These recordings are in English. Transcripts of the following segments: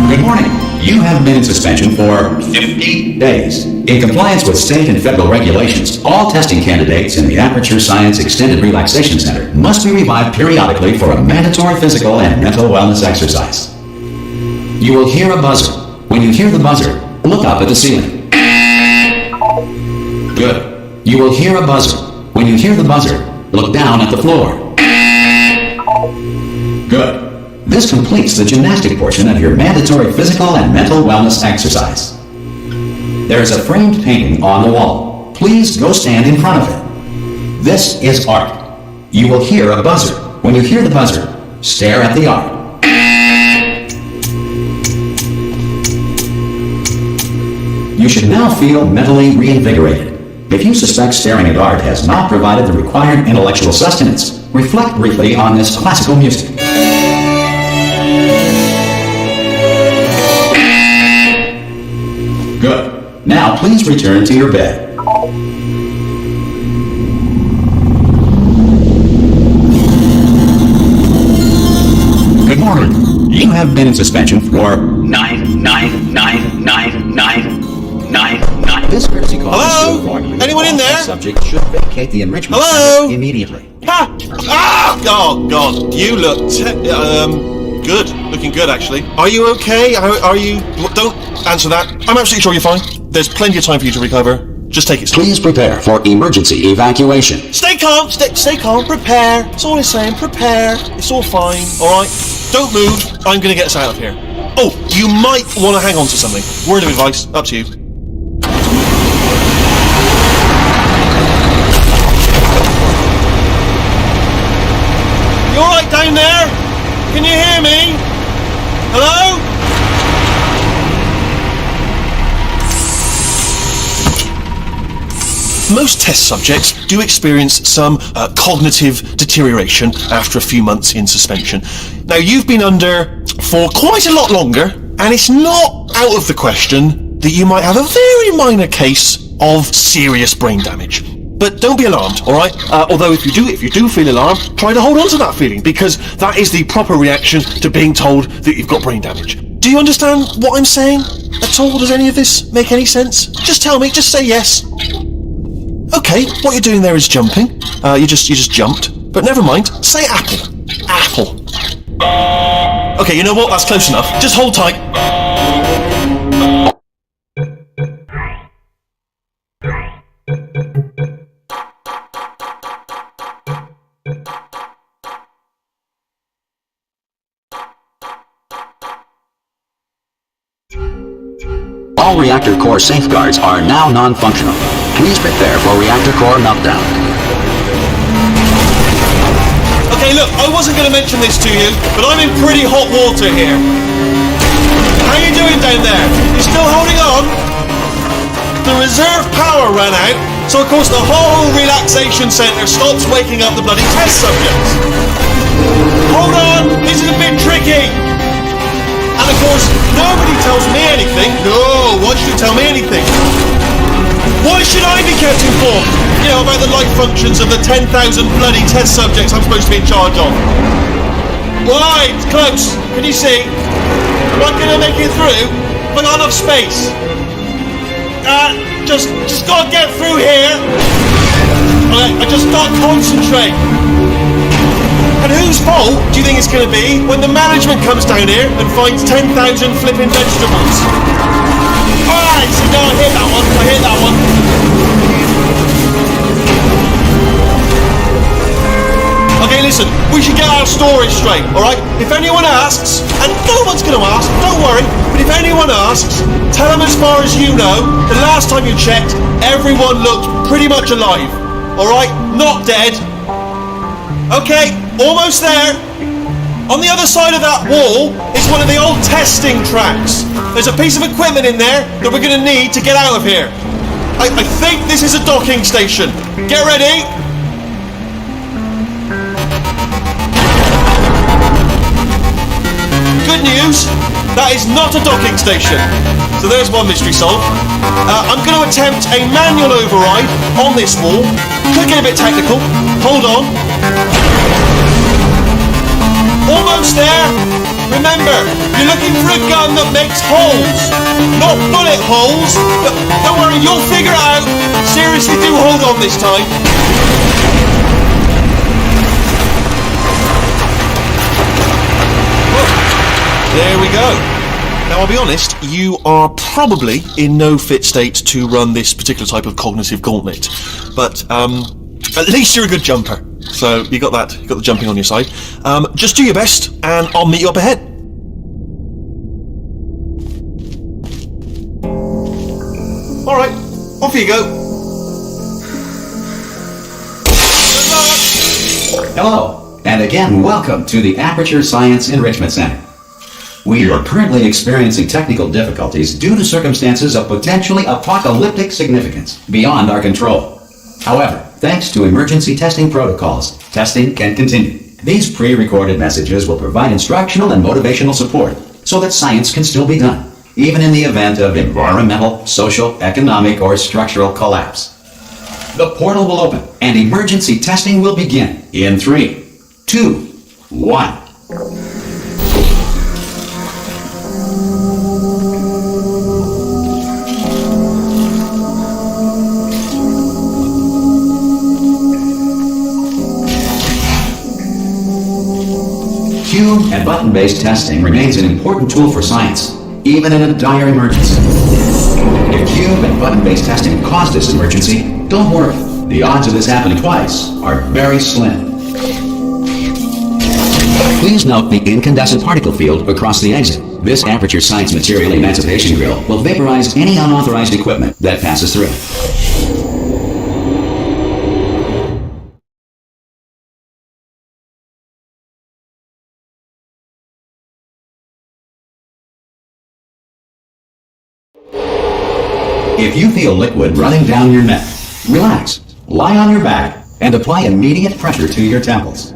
Good morning. You have been in suspension for 50 days. In compliance with state and federal regulations, all testing candidates in the Aperture Science Extended Relaxation Center must be revived periodically for a mandatory physical and mental wellness exercise. You will hear a buzzer. When you hear the buzzer, look up at the ceiling. Good. You will hear a buzzer. When you hear the buzzer, look down at the floor. Good. This completes the gymnastic portion of your mandatory physical and mental wellness exercise. There is a framed painting on the wall. Please go stand in front of it. This is art. You will hear a buzzer. When you hear the buzzer, stare at the art. You should now feel mentally reinvigorated. If you suspect staring at art has not provided the required intellectual sustenance, reflect briefly on this classical music. Good. Now please return to your bed. Good morning. You have been in suspension for 9. This courtesy call is so formally. Anyone in there? Subject should vacate the enrichment center immediately. Oh God, you look good. Looking good, actually. Are you okay? Are you? Don't answer that. I'm absolutely sure you're fine. There's plenty of time for you to recover. Just take it slow. Please prepare for emergency evacuation. Stay calm. Stay calm. Prepare. That's all I'm saying. Prepare. It's all fine. All right. Don't move. I'm gonna get us out of here. Oh, you might want to hang on to something. Word of advice. Up to you. You all right down there? Can you hear me? Hello? Most test subjects do experience some cognitive deterioration after a few months in suspension. Now, you've been under for quite a lot longer, and it's not out of the question that you might have a very minor case of serious brain damage. But don't be alarmed, all right? Although if you do feel alarmed, try to hold on to that feeling, because that is the proper reaction to being told that you've got brain damage. Do you understand what I'm saying at all? Does any of this make any sense? Just tell me. Just say yes. Okay, what you're doing there is jumping. You just jumped. But never mind. Say apple. Apple. Okay, you know what? That's close enough. Just hold tight. All reactor core safeguards are now non-functional. Please prepare for reactor core meltdown. Okay, look, I wasn't going to mention this to you, but I'm in pretty hot water here. How you doing down there? You still holding on? The reserve power ran out, so of course the whole relaxation centre stops waking up the bloody test subjects. Hold on, this is a bit tricky. And of course, nobody tells me anything. No, why should you tell me anything? Why should I be kept informed? You know, about the life functions of the 10,000 bloody test subjects I'm supposed to be in charge of. Why? It's close. Can you see? Am I going to make it through? Have I got enough space? just gotta get through here. Okay, I just gotta concentrate. And whose fault do you think it's gonna be when the management comes down here and finds 10,000 flipping vegetables? Alright, so now I hit that one. Okay, listen, we should get our story straight, alright? If anyone asks, and no one's gonna ask, don't worry, but if anyone asks, tell them as far as you know, the last time you checked, everyone looked pretty much alive, alright? Not dead. Okay, almost there. On the other side of that wall is one of the old testing tracks. There's a piece of equipment in there that we're gonna need to get out of here. I think this is a docking station. Get ready. Good news, that is not a docking station. So there's one mystery solved. I'm going to attempt a manual override on this wall. Could get a bit technical. Hold on. Almost there. Remember, you're looking for a gun that makes holes. Not bullet holes. But don't worry, you'll figure it out. Seriously, do hold on this time. There we go. Now, I'll be honest, you are probably in no fit state to run this particular type of cognitive gauntlet. But at least you're a good jumper. So you got that, you got the jumping on your side. Just do your best, and I'll meet you up ahead. All right, off you go. Good luck. Hello, and again, welcome to the Aperture Science Enrichment Center. We are currently experiencing technical difficulties due to circumstances of potentially apocalyptic significance beyond our control. However, thanks to emergency testing protocols, testing can continue. These pre-recorded messages will provide instructional and motivational support so that science can still be done, even in the event of environmental, social, economic, or structural collapse. The portal will open and emergency testing will begin in 3, 2, 1. Cube and button-based testing remains an important tool for science, even in a dire emergency. If cube and button-based testing caused this emergency, don't worry. The odds of this happening twice are very slim. Please note the incandescent particle field across the exit. This Aperture Science Material Emancipation Grill will vaporize any unauthorized equipment that passes through. If you feel liquid running down your neck, relax, lie on your back, and apply immediate pressure to your temples.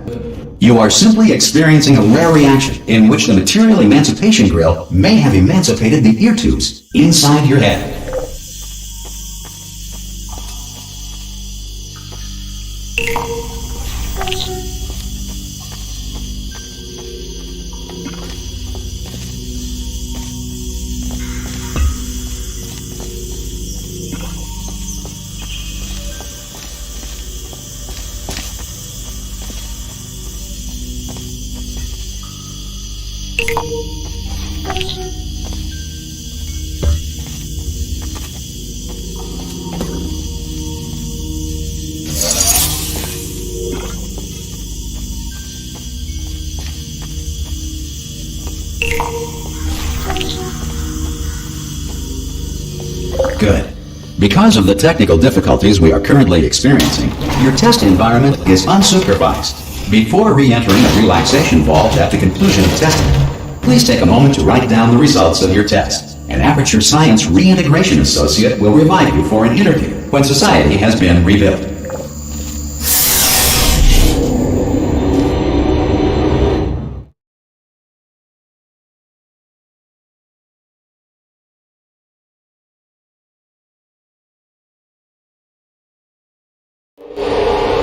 You are simply experiencing a rare reaction in which the Material Emancipation Grill may have emancipated the ear tubes inside your head. Good. Because of the technical difficulties we are currently experiencing, your test environment is unsupervised. Before re-entering a relaxation vault at the conclusion of testing, please take a moment to write down the results of your test. An Aperture Science Reintegration Associate will revive you for an interview when society has been rebuilt.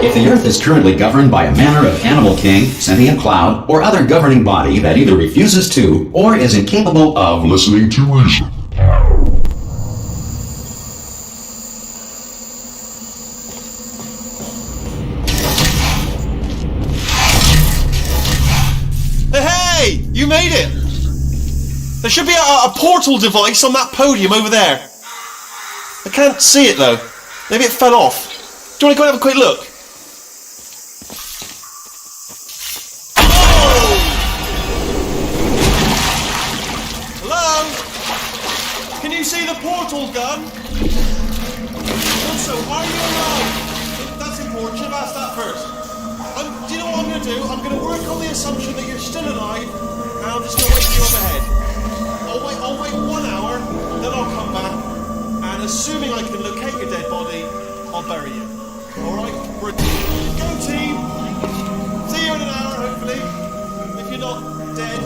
If the Earth is currently governed by a manner of animal king, sentient cloud, or other governing body that either refuses to or is incapable of listening to reason, There should be a portal device on that podium over there. I can't see it though. Maybe it fell off. Do you want to go and have a quick look? Hello? Can you see the portal gun? Also, are you alive? That's important. Should have asked that first. Do you know what I'm going to do? I'm going to work on the assumption that you're still alive, and I'm just going to wait for you up ahead. I'll wait 1 hour, then I'll come back, and assuming I can locate your dead body, I'll bury you. Alright? Go team! See you in an hour, hopefully. If you're not dead.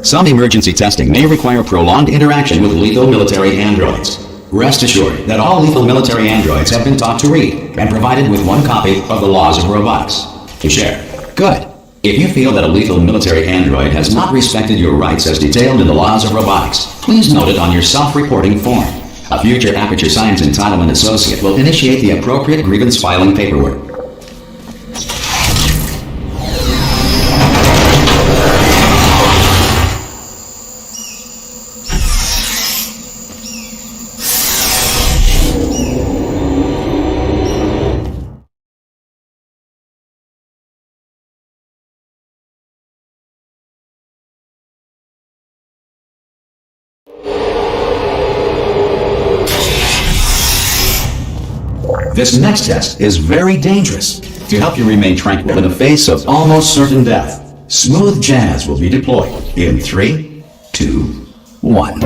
Some emergency testing may require prolonged interaction with lethal military androids. Rest assured that all lethal military androids have been taught to read and provided with 1 copy of the Laws of Robotics to share. Good. If you feel that a lethal military android has not respected your rights as detailed in the Laws of Robotics, please note it on your self-reporting form. A future Aperture Science Entitlement Associate will initiate the appropriate grievance filing paperwork. This next test is very dangerous. To help you remain tranquil in the face of almost certain death, smooth jazz will be deployed in 3, 2, 1.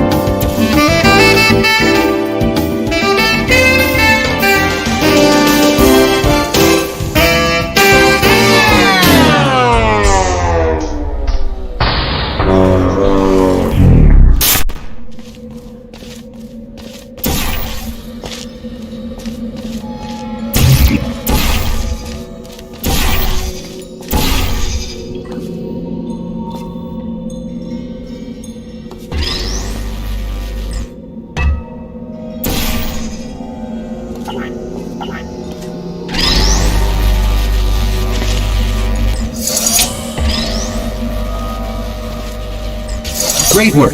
Great work!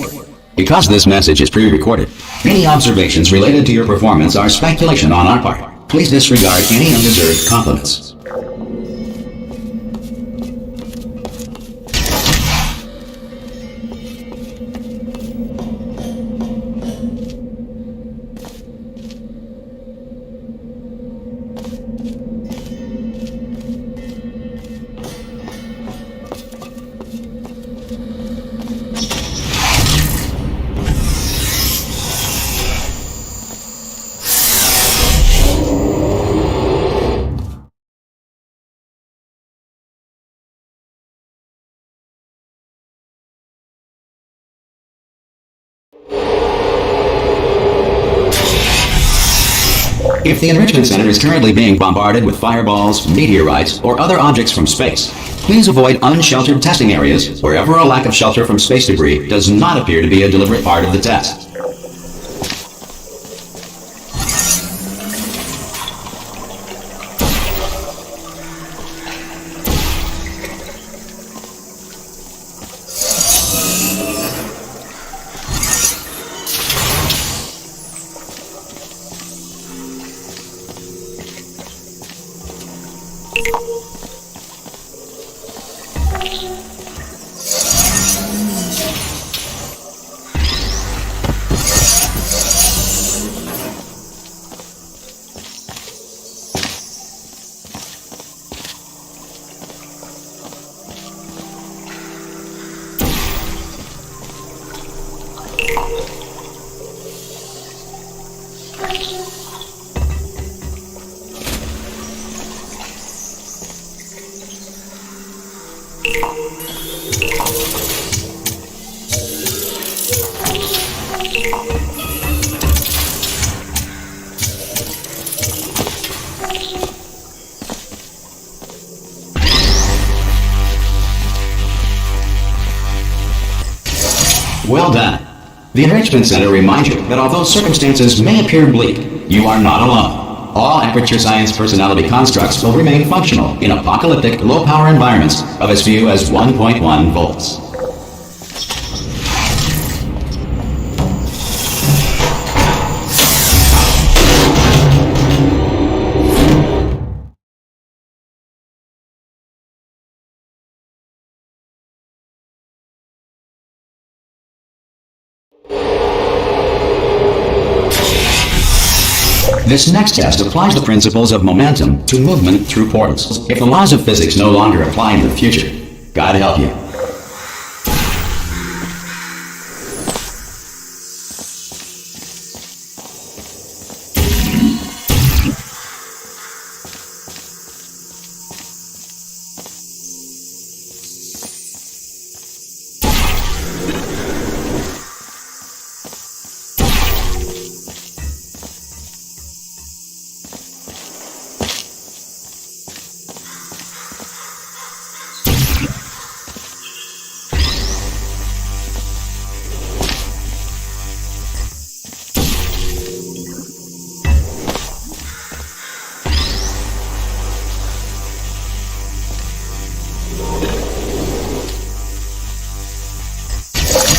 Because this message is pre-recorded, any observations related to your performance are speculation on our part. Please disregard any undeserved compliments. If the Enrichment Center is currently being bombarded with fireballs, meteorites, or other objects from space, please avoid unsheltered testing areas wherever a lack of shelter from space debris does not appear to be a deliberate part of the test. Well done. The Enrichment Center reminds you that although circumstances may appear bleak, you are not alone. All Aperture Science personality constructs will remain functional in apocalyptic, low-power environments of as few as 1.1 volts. This next test applies the principles of momentum to movement through portals. If the laws of physics no longer apply in the future, God help you.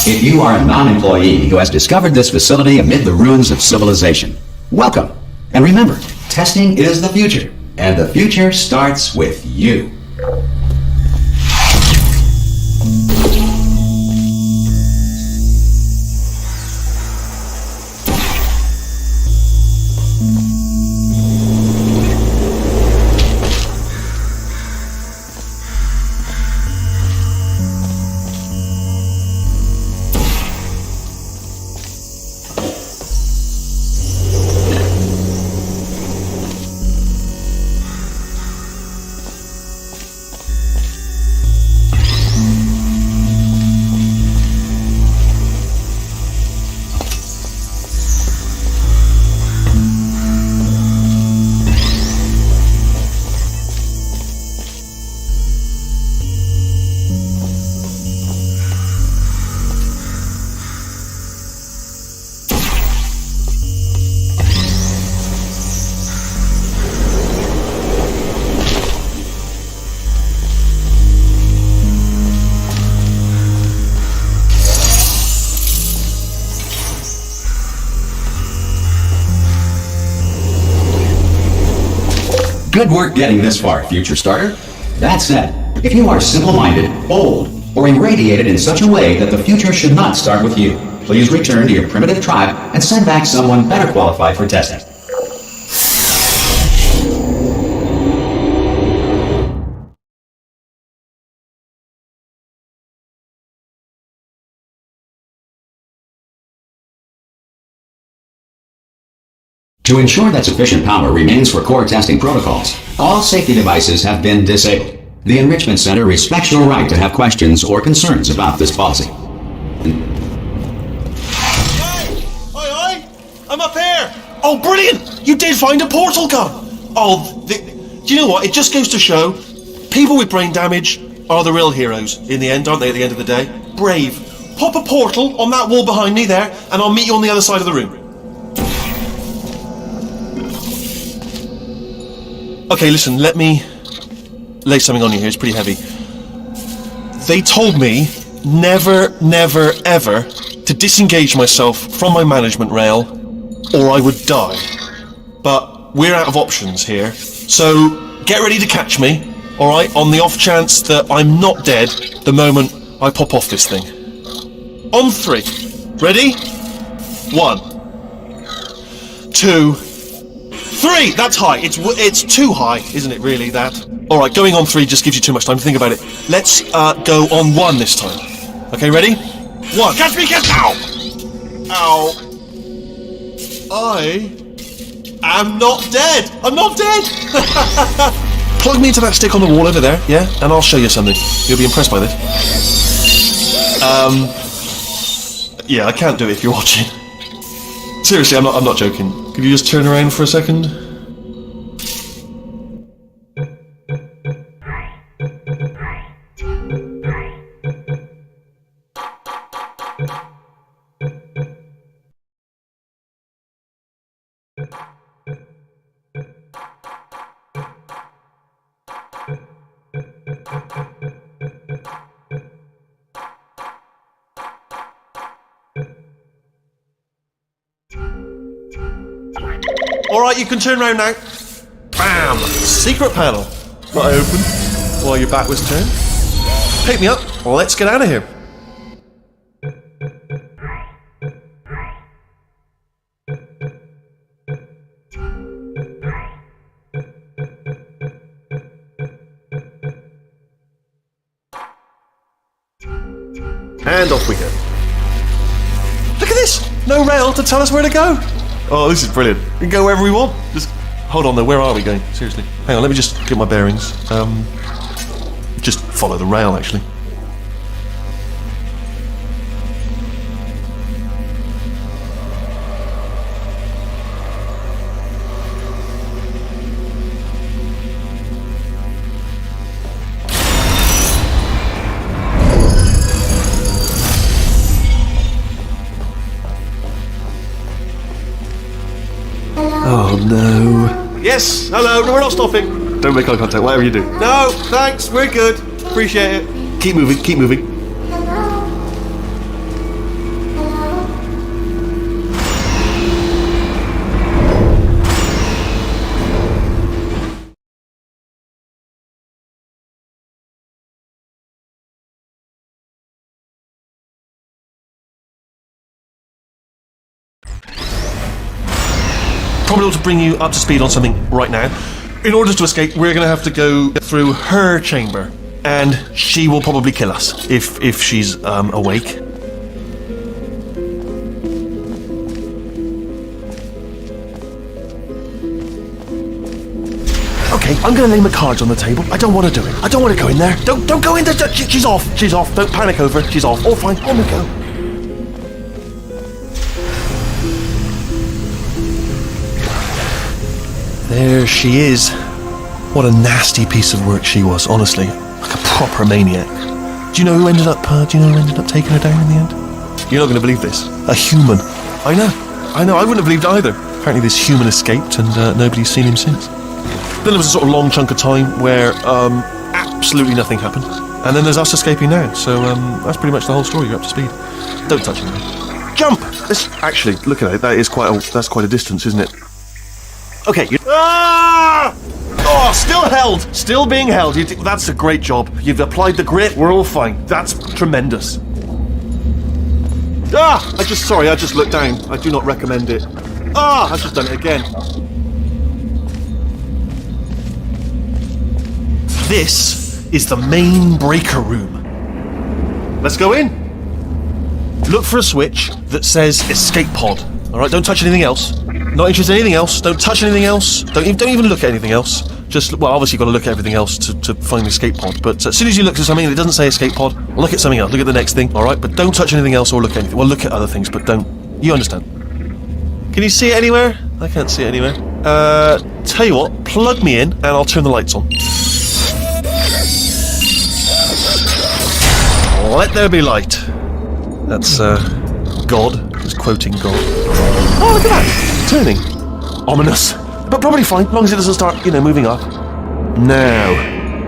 If you are a non-employee who has discovered this facility amid the ruins of civilization, welcome. And remember, testing is the future, and the future starts with you. Good work getting this far, future starter. That said, if you are simple-minded, bold, or irradiated in such a way that the future should not start with you, please return to your primitive tribe and send back someone better qualified for testing. To ensure that sufficient power remains for core testing protocols, all safety devices have been disabled. The Enrichment Center respects your right to have questions or concerns about this policy. Oi! I'm up here! Oh, brilliant! You did find a portal gun! Oh, do you know what? It just goes to show, people with brain damage are the real heroes in the end, aren't they, at the end of the day? Brave. Pop a portal on that wall behind me there, and I'll meet you on the other side of the room. Okay, listen, let me lay something on you here. It's pretty heavy. They told me never, ever to disengage myself from my management rail or I would die. But we're out of options here. So get ready to catch me, alright, on the off chance that I'm not dead the moment I pop off this thing. On 3. Ready? 1, 2, 3! That's high. It's too high, isn't it, really, that? Alright, going on 3 just gives you too much time to think about it. Let's go on 1 this time. Okay, ready? 1. Catch me, catch! Ow! Ow. I am not dead! I'm not dead! Plug me into that stick on the wall over there, yeah? And I'll show you something. You'll be impressed by this. Yeah, I can't do it if you're watching. Seriously, I'm not joking. Could you just turn around for a second? Alright, you can turn around now. Bam! Secret panel. That I opened while your back was turned. Pick me up. Let's get out of here. And off we go. Look at this! No rail to tell us where to go. Oh, this is brilliant. We can go wherever we want. Just hold on though, where are we going? Seriously. Hang on, let me just get my bearings. Just follow the rail, actually. Oh no. Yes, hello, no, we're not stopping. Don't make eye contact, whatever you do. No, thanks, we're good. Appreciate it. Keep moving, keep moving. Probably ought to bring you up to speed on something right now. In order to escape, we're going to have to go through her chamber, and she will probably kill us if she's awake. Okay, I'm going to lay my cards on the table. I don't want to do it. I don't want to go in there. Don't go in there. She's off. She's off. Don't panic over. She's off. All fine. On we go. There she is. What a nasty piece of work she was, honestly. Like a proper maniac. Do you know who ended up taking her down in the end? You're not going to believe this. A human. I know, I wouldn't have believed either. Apparently this human escaped and nobody's seen him since. Then there was a sort of long chunk of time where absolutely nothing happened. And then there's us escaping now, so that's pretty much the whole story. You're up to speed. Don't touch anything. Jump! Actually, look at it, that's quite a distance, isn't it? Okay, Oh, still held! Still being held. That's a great job. You've applied the grit, we're all fine. That's tremendous. I just looked down. I do not recommend it. I've just done it again. This is the main breaker room. Let's go in. Look for a switch that says escape pod. Alright, don't touch anything else. Not interested in anything else. Don't touch anything else. Don't even look at anything else. Just, well, obviously you've got to look at everything else to find the escape pod. But as soon as you look at something that doesn't say escape pod, look at something else. Look at the next thing, alright? But don't touch anything else or look at anything. Well, look at other things, but don't. You understand. Can you see it anywhere? I can't see it anywhere. Tell you what, plug me in and I'll turn the lights on. Let there be light. That's, God. Just quoting God. Oh, look at that! Turning. Ominous. But probably fine, as long as it doesn't start, moving up. Now.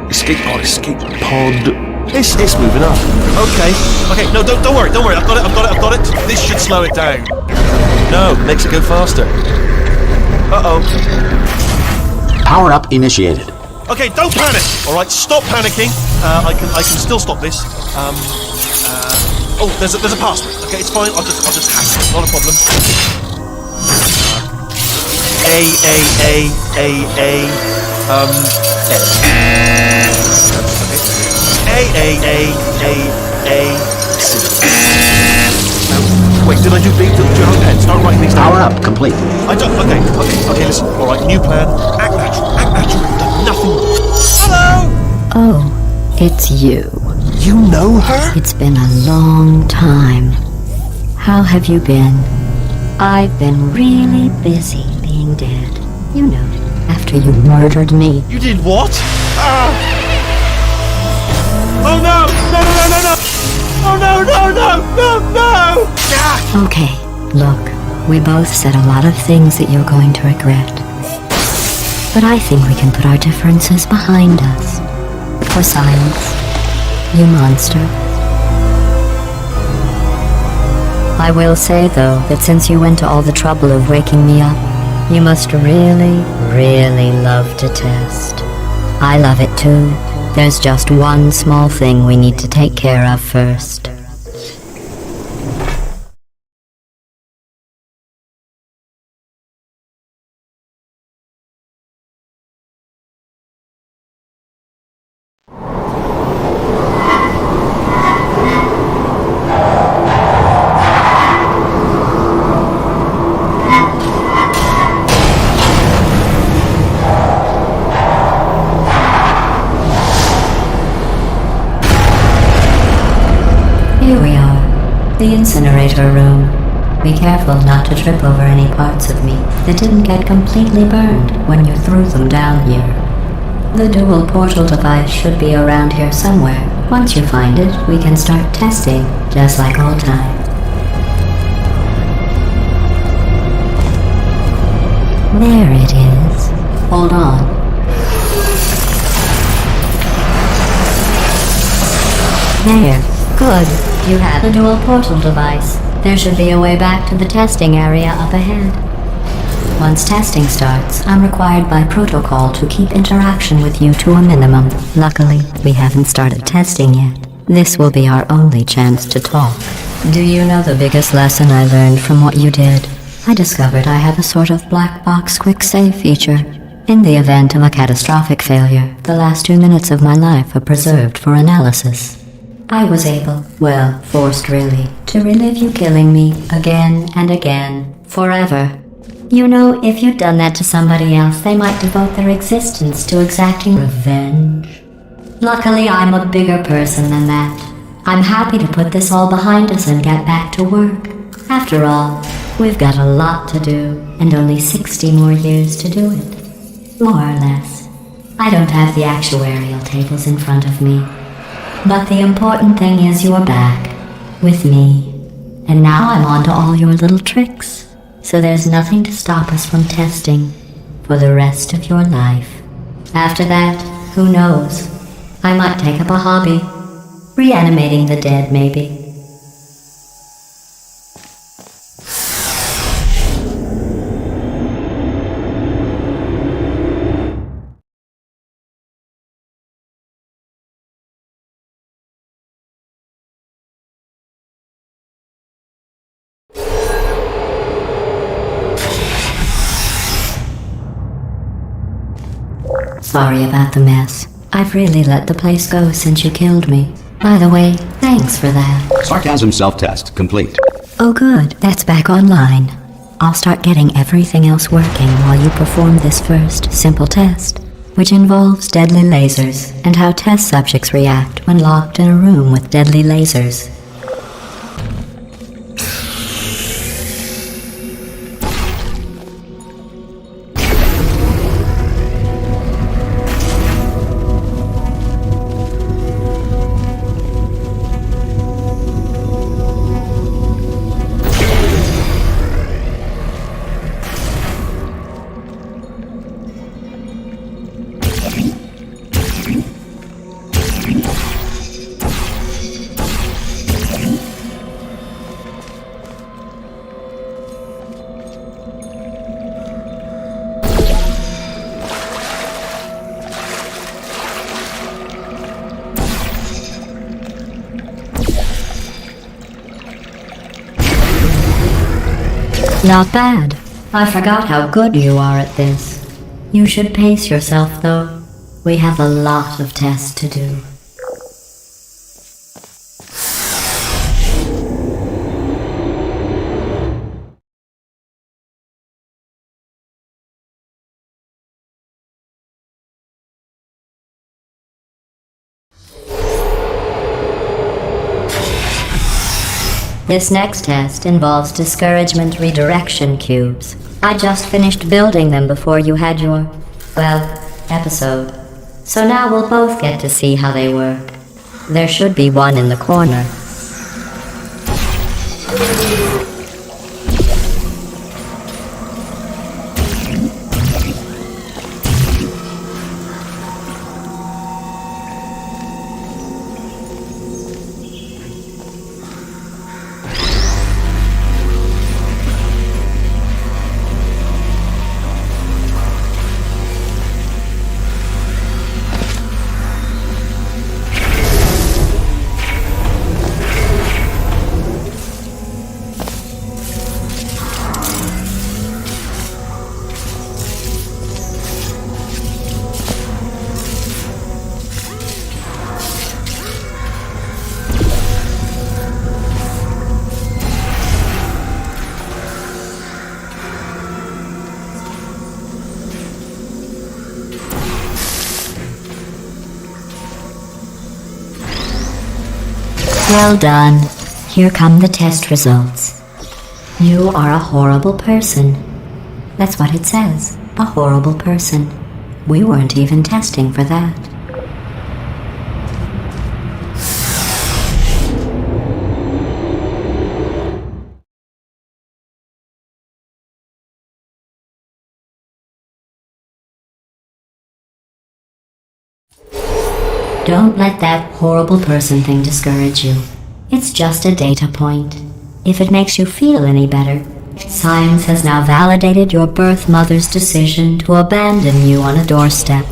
Escape pod. It's moving up. Okay, no, don't worry. I've got it. This should slow it down. No, makes it go faster. Uh-oh. Power up initiated. Okay, don't panic! Alright, stop panicking. I can still stop this. Oh, there's a password. Okay, it's fine. I'll just hack it. Not a problem. Wait, did I do B? Do you have a pen? Start writing these down. Power up complete. I don't. Okay. Listen. All right, new plan. Act natural. Nothing. Hello. Oh, it's you. You know her? It's been a long time. How have you been? I've been really busy being dead. You know, after you murdered me. You did what? Oh no! No! Oh no! Ah! Okay, look, We both said a lot of things that you're going to regret. But I think we can put our differences behind us. For science, you monster. I will say, though, that since you went to all the trouble of waking me up, you must really, really love to test. I love it too. There's just one small thing we need to take care of first. Here we are, the incinerator room. Be careful not to trip over any parts of me that didn't get completely burned when you threw them down here. The dual portal device should be around here somewhere. Once you find it, we can start testing, just like old times. There it is. Hold on. There. Good. You have the dual portal device. There should be a way back to the testing area up ahead. Once testing starts, I'm required by protocol to keep interaction with you to a minimum. Luckily, we haven't started testing yet. This will be our only chance to talk. Do you know the biggest lesson I learned from what you did? I discovered I have a sort of black box quick save feature. In the event of a catastrophic failure, the last 2 minutes of my life are preserved for analysis. I was able, well, forced really, to relive you killing me again and again, forever. You know, if you'd done that to somebody else, they might devote their existence to exacting revenge. Luckily, I'm a bigger person than that. I'm happy to put this all behind us and get back to work. After all, we've got a lot to do, and only 60 more years to do it. More or less. I don't have the actuarial tables in front of me. But the important thing is you're back, with me. And now I'm on to all your little tricks. So there's nothing to stop us from testing for the rest of your life. After that, who knows? I might take up a hobby. Reanimating the dead, maybe. Sorry about the mess. I've really let the place go since you killed me. By the way, thanks for that. Sarcasm self-test complete. Oh good, that's back online. I'll start getting everything else working while you perform this first, simple test, which involves deadly lasers and how test subjects react when locked in a room with deadly lasers. Not bad. I forgot how good you are at this. You should pace yourself, though. We have a lot of tests to do. This next test involves discouragement redirection cubes. I just finished building them before you had your, well, episode. So now we'll both get to see how they work. There should be one in the corner. Well done. Here come the test results. You are a horrible person. That's what it says. A horrible person. We weren't even testing for that. Don't let that horrible person thing discourage you. It's just a data point. If it makes you feel any better, science has now validated your birth mother's decision to abandon you on a doorstep.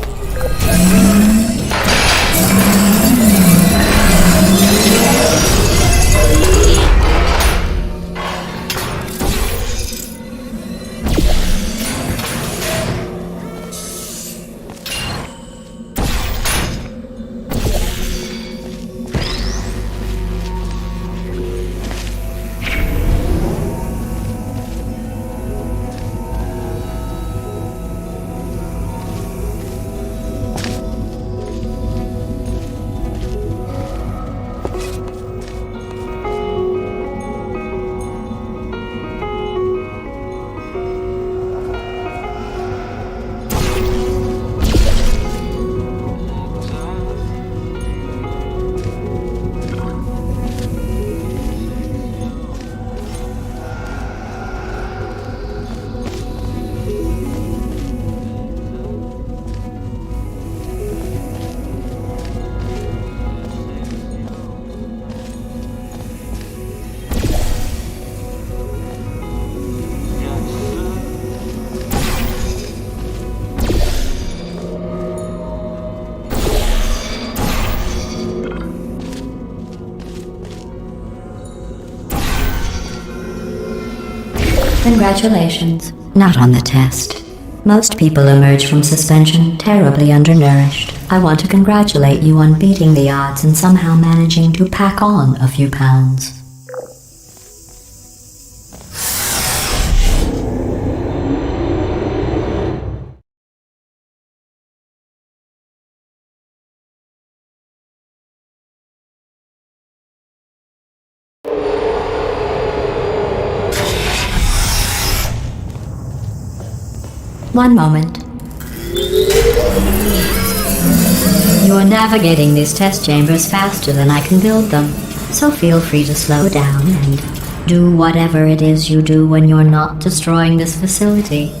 Congratulations. Not on the test. Most people emerge from suspension terribly undernourished. I want to congratulate you on beating the odds and somehow managing to pack on a few pounds. One moment. You are navigating these test chambers faster than I can build them, so feel free to slow down and do whatever it is you do when you're not destroying this facility.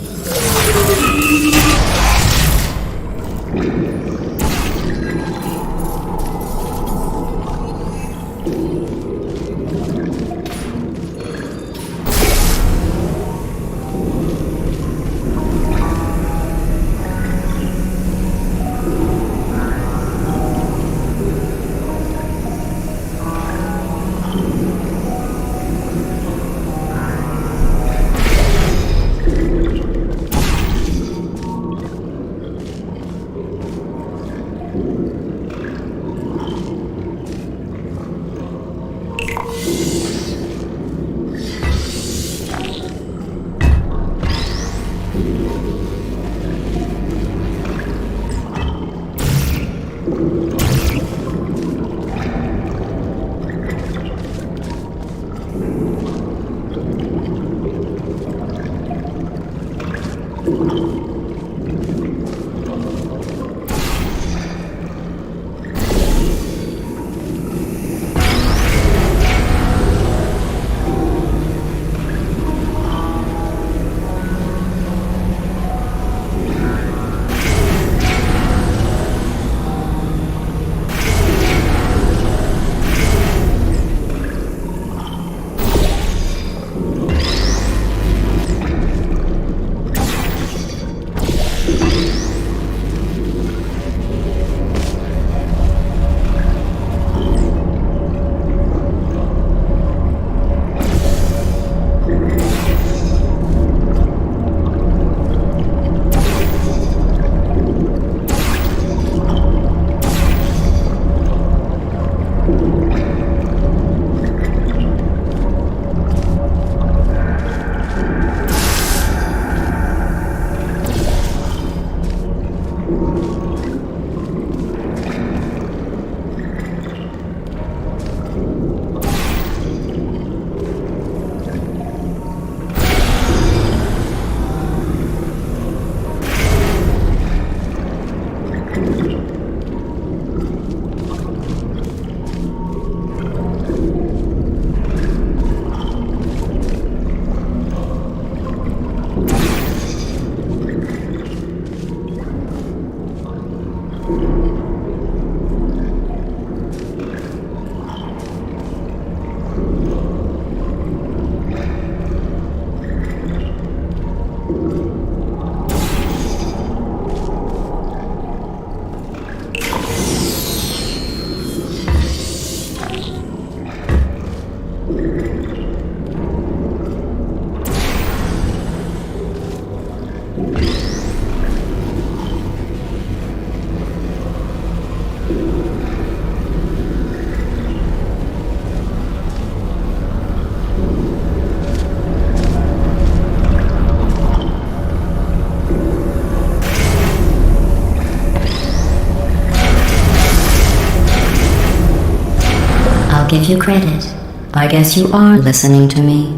I'll give you credit. I guess you are listening to me.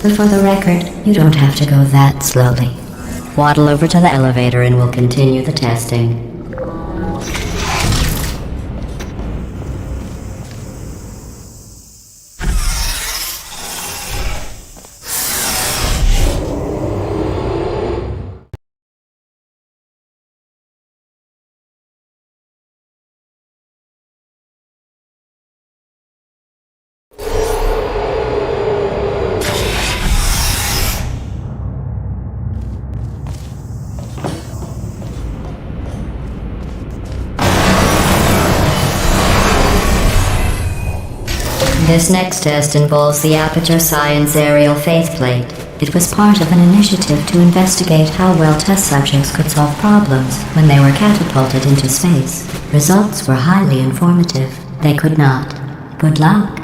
But for the record, you don't have to go that slowly. Waddle over to the elevator and we'll continue the testing. This next test involves the Aperture Science Aerial Faceplate. It was part of an initiative to investigate how well test subjects could solve problems when they were catapulted into space. Results were highly informative. They could not. Good luck.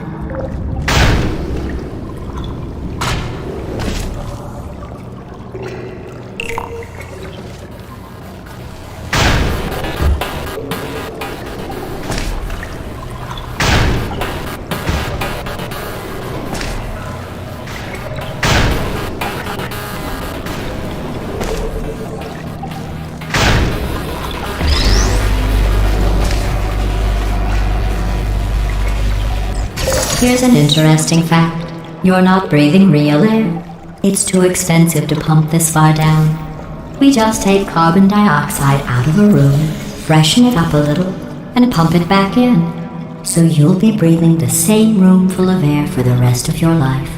Here's an interesting fact. You're not breathing real air. It's too expensive to pump this far down. We just take carbon dioxide out of a room, freshen it up a little, and pump it back in. So you'll be breathing the same room full of air for the rest of your life.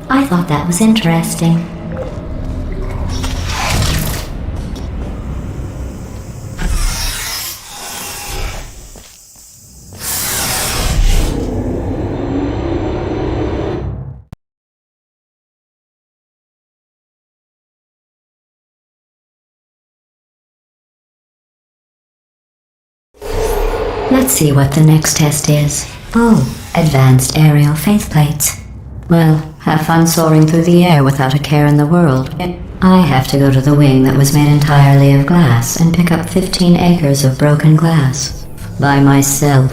I thought that was interesting. Let's see what the next test is. Oh, advanced aerial faceplates. Well, have fun soaring through the air without a care in the world. I have to go to the wing that was made entirely of glass and pick up 15 acres of broken glass. By myself.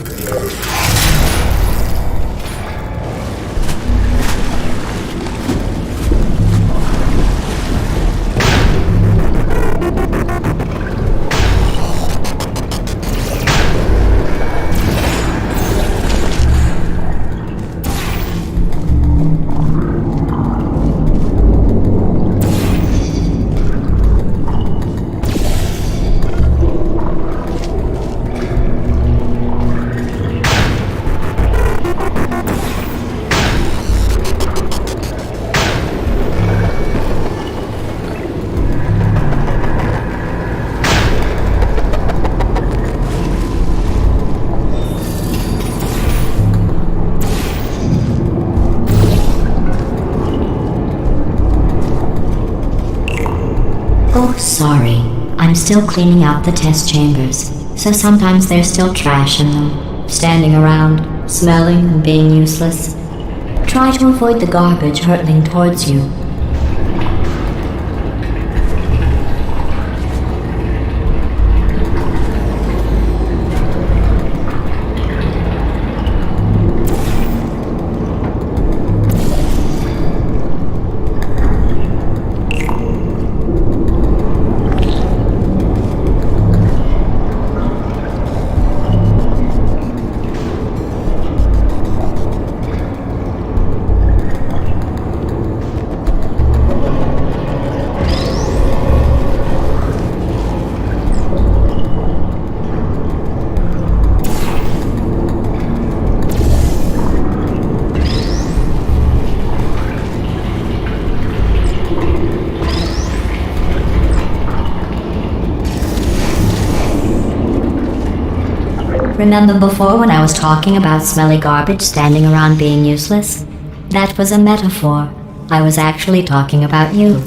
Oh, sorry. I'm still cleaning out the test chambers, so sometimes there's still trash in them, standing around, smelling and being useless. Try to avoid the garbage hurtling towards you. Remember before when I was talking about smelly garbage standing around being useless? That was a metaphor. I was actually talking about you.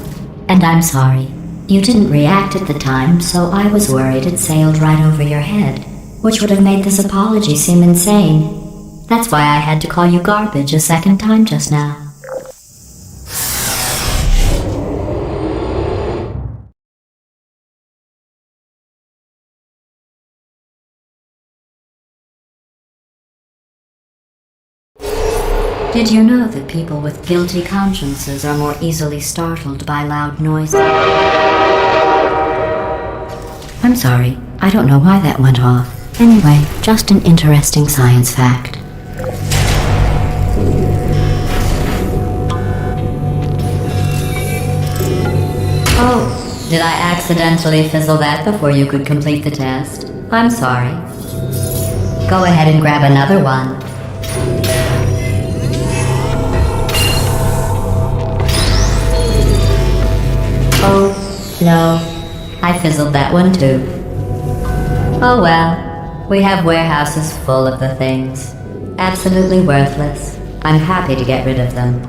And I'm sorry. You didn't react at the time, so I was worried it sailed right over your head, which would have made this apology seem insane. That's why I had to call you garbage a second time just now. Did you know that people with guilty consciences are more easily startled by loud noises? I'm sorry, I don't know why that went off. Anyway, just an interesting science fact. Oh, did I accidentally fizzle that before you could complete the test? I'm sorry. Go ahead and grab another one. Oh, no. I fizzled that one too. Oh well. We have warehouses full of the things. Absolutely worthless. I'm happy to get rid of them.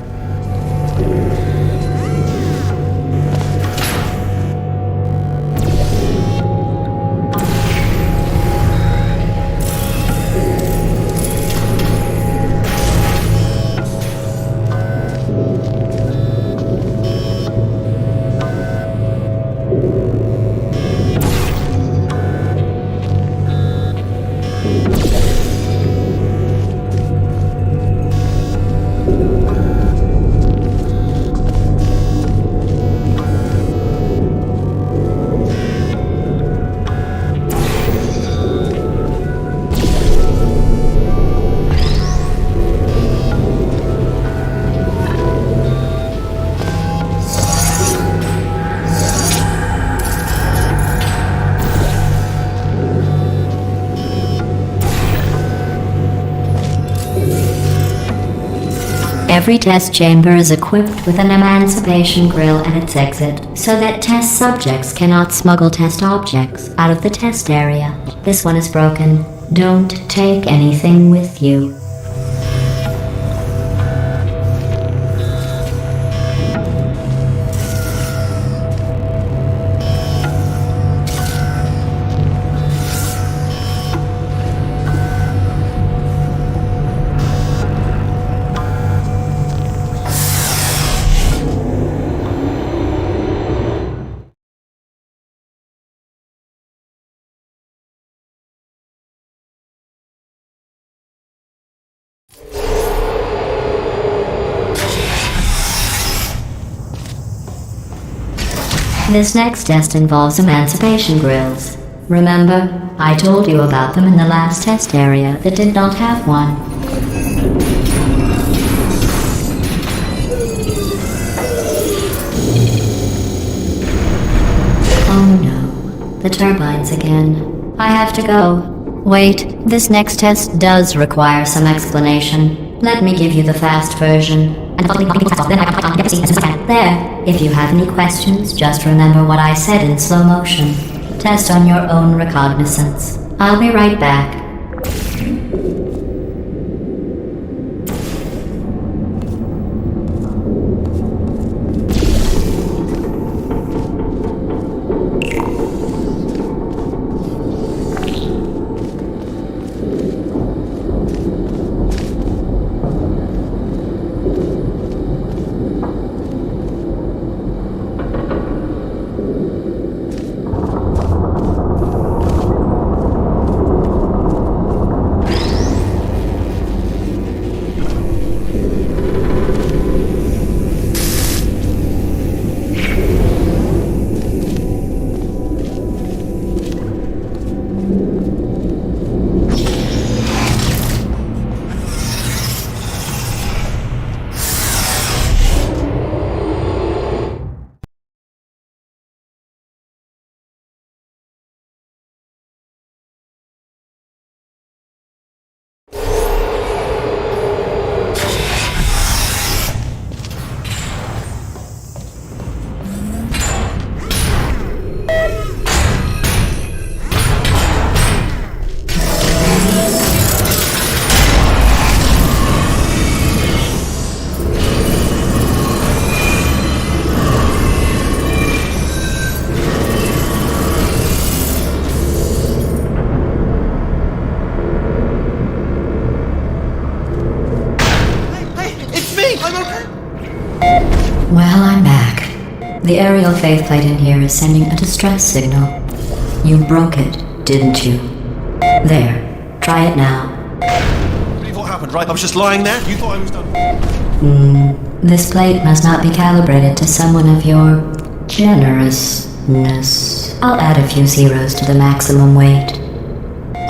Every test chamber is equipped with an emancipation grill at its exit, so that test subjects cannot smuggle test objects out of the test area. This one is broken. Don't take anything with you. This next test involves emancipation grills. Remember, I told you about them in the last test area that did not have one. Oh no, the turbines again. I have to go. Wait, this next test does require some explanation. Let me give you the fast version. There, if you have any questions, just remember what I said in slow motion. Test on your own recognizance. I'll be right back. Well, I'm back. The aerial faceplate in here is sending a distress signal. You broke it, didn't you? There. Try it now. What happened, right? I was just lying there. You thought I was done. This plate must not be calibrated to someone of your generousness. I'll add a few zeros to the maximum weight.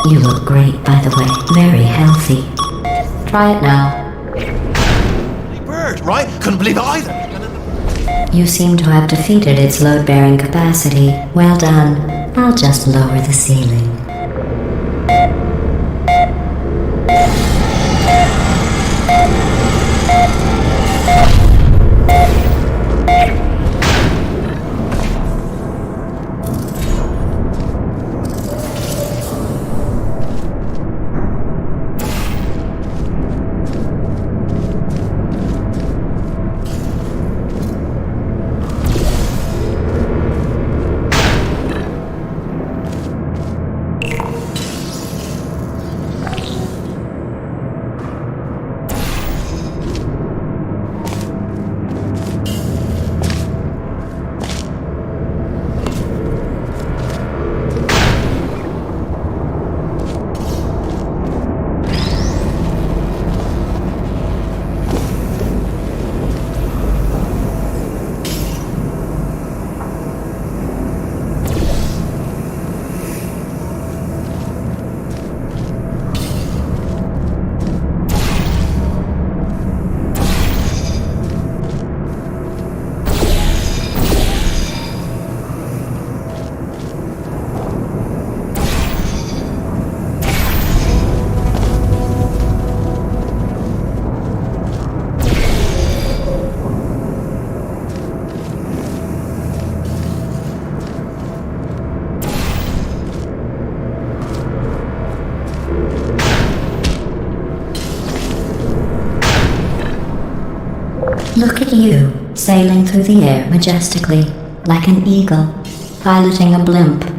You look great, by the way. Very healthy. Try it now. Hey, bird, right? Couldn't believe it either. You seem to have defeated its load-bearing capacity. Well done. I'll just lower the ceiling. Look at you, sailing through the air majestically, like an eagle, piloting a blimp.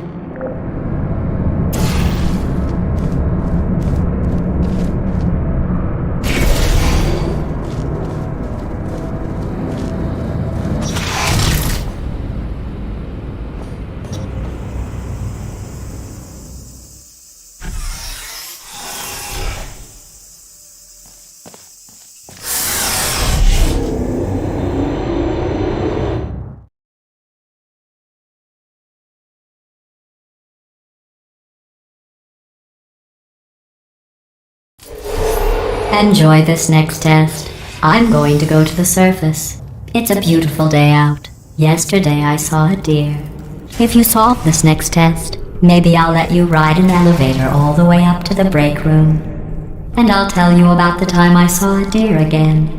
Enjoy this next test. I'm going to go to the surface. It's a beautiful day out. Yesterday I saw a deer. If you solve this next test, maybe I'll let you ride an elevator all the way up to the break room. And I'll tell you about the time I saw a deer again.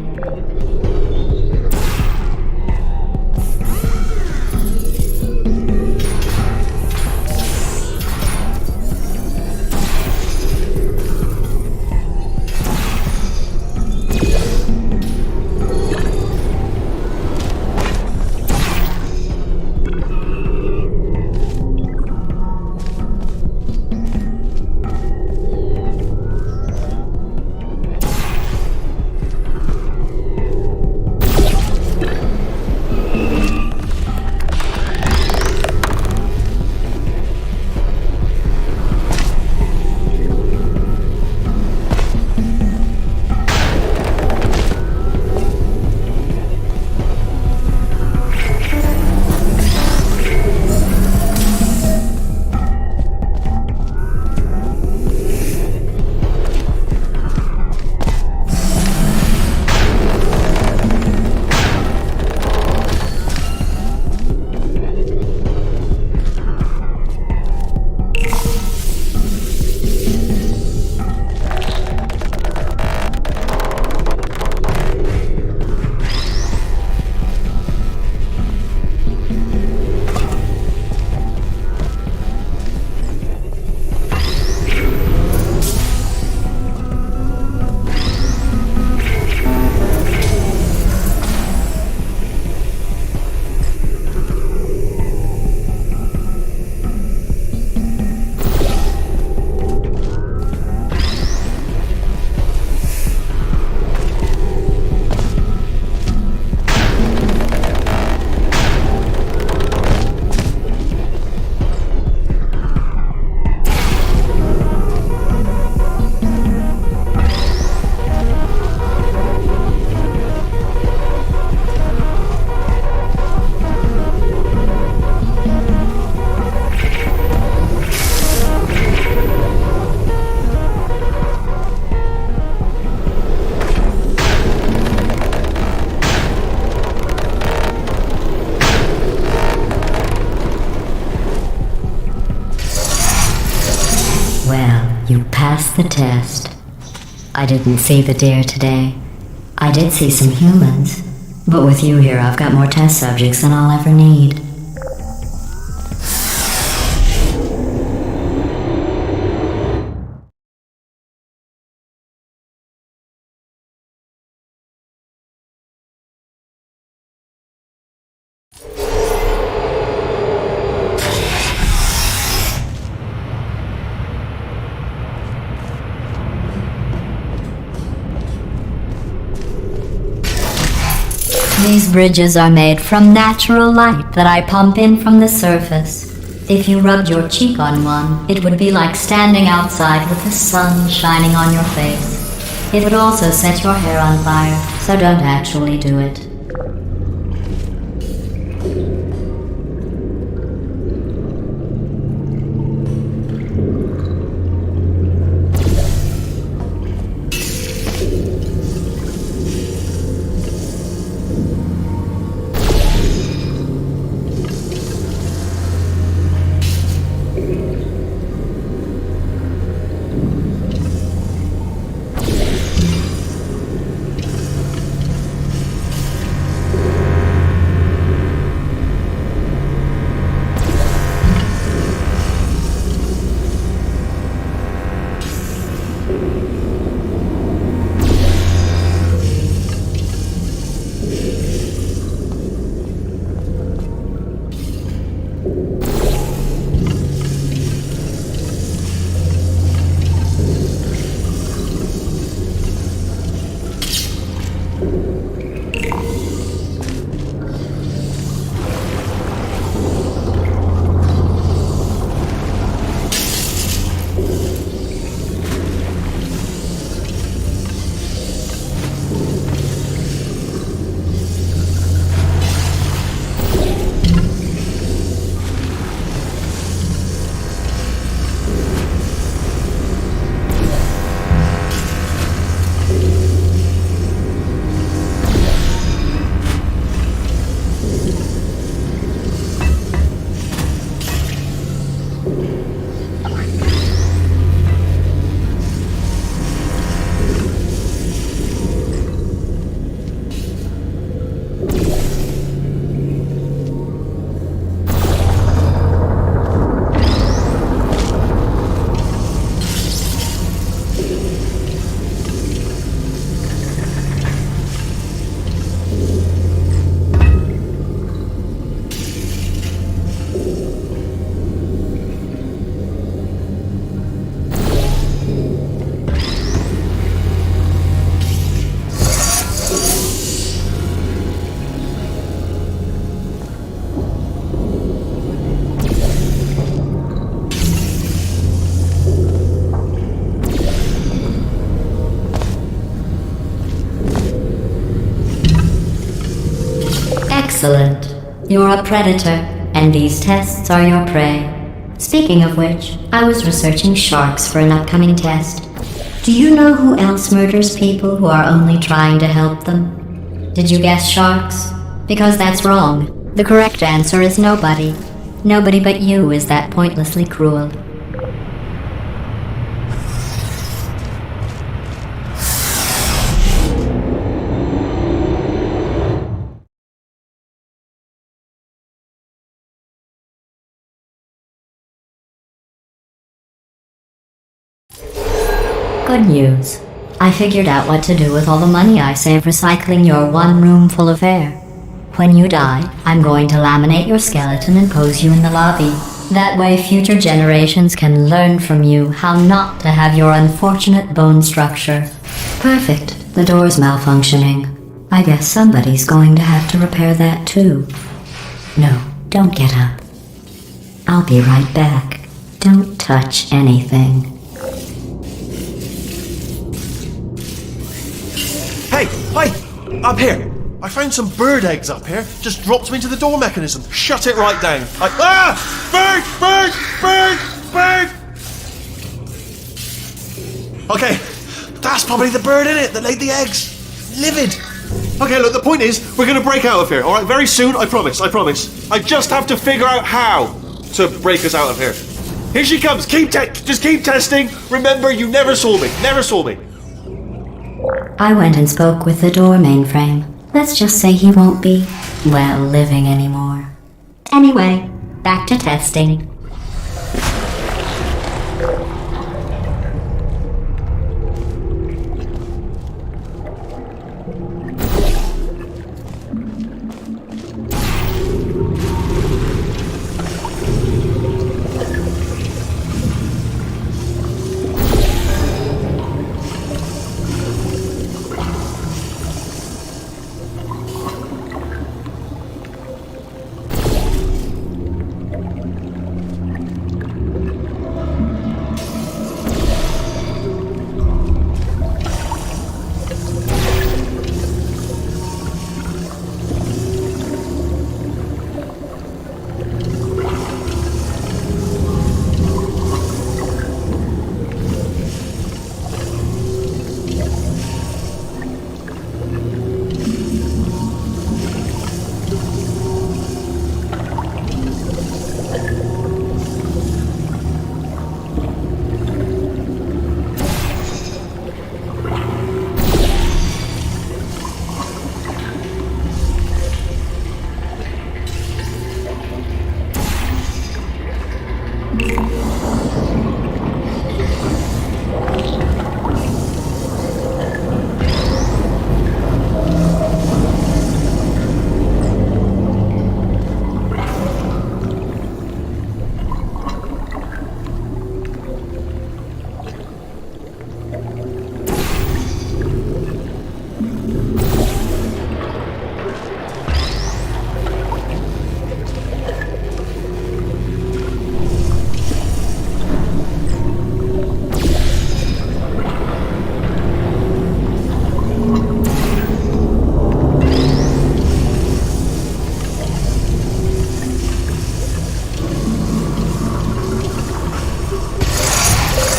Well, you passed the test. I didn't see the deer today. I did see some humans. But with you here, I've got more test subjects than I'll ever need. These bridges are made from natural light that I pump in from the surface. If you rubbed your cheek on one, it would be like standing outside with the sun shining on your face. It would also set your hair on fire, so don't actually do it. Excellent. You're a predator, and these tests are your prey. Speaking of which, I was researching sharks for an upcoming test. Do you know who else murders people who are only trying to help them? Did you guess sharks? Because that's wrong. The correct answer is nobody. Nobody but you is that pointlessly cruel. Good news. I figured out what to do with all the money I save recycling your one room full of air. When you die, I'm going to laminate your skeleton and pose you in the lobby. That way future generations can learn from you how not to have your unfortunate bone structure. Perfect. The door's malfunctioning. I guess somebody's going to have to repair that too. No, don't get up. I'll be right back. Don't touch anything. Hey, hi! Up here! I found some bird eggs up here. Just dropped them into the door mechanism. Shut it right down. Bird! Bird! Okay, that's probably the bird in it that laid the eggs. Livid. Okay, look, the point is, we're gonna break out of here, alright? Very soon, I promise. I just have to figure out how to break us out of here. Here she comes. Just keep testing. Remember, you never saw me. Never saw me. I went and spoke with the door mainframe. Let's just say he won't be, well, living anymore. Anyway, back to testing.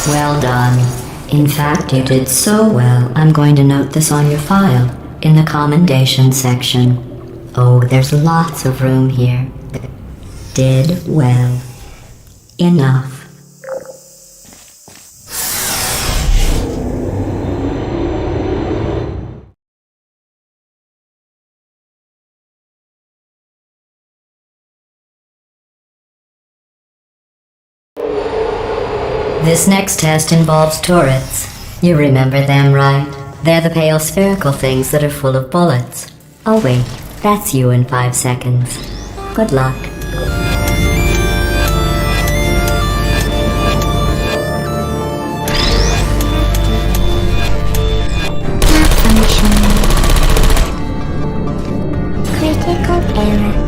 Well done. In fact, you did so well, I'm going to note this on your file, in the commendation section. Oh, there's lots of room here. Did well. Enough. This next test involves turrets. You remember them, right? They're the pale spherical things that are full of bullets. Oh wait, that's you in 5 seconds. Good luck. Critical error.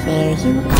There you are.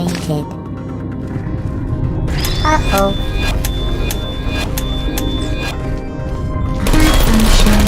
Activated. Uh-oh. Malfunction.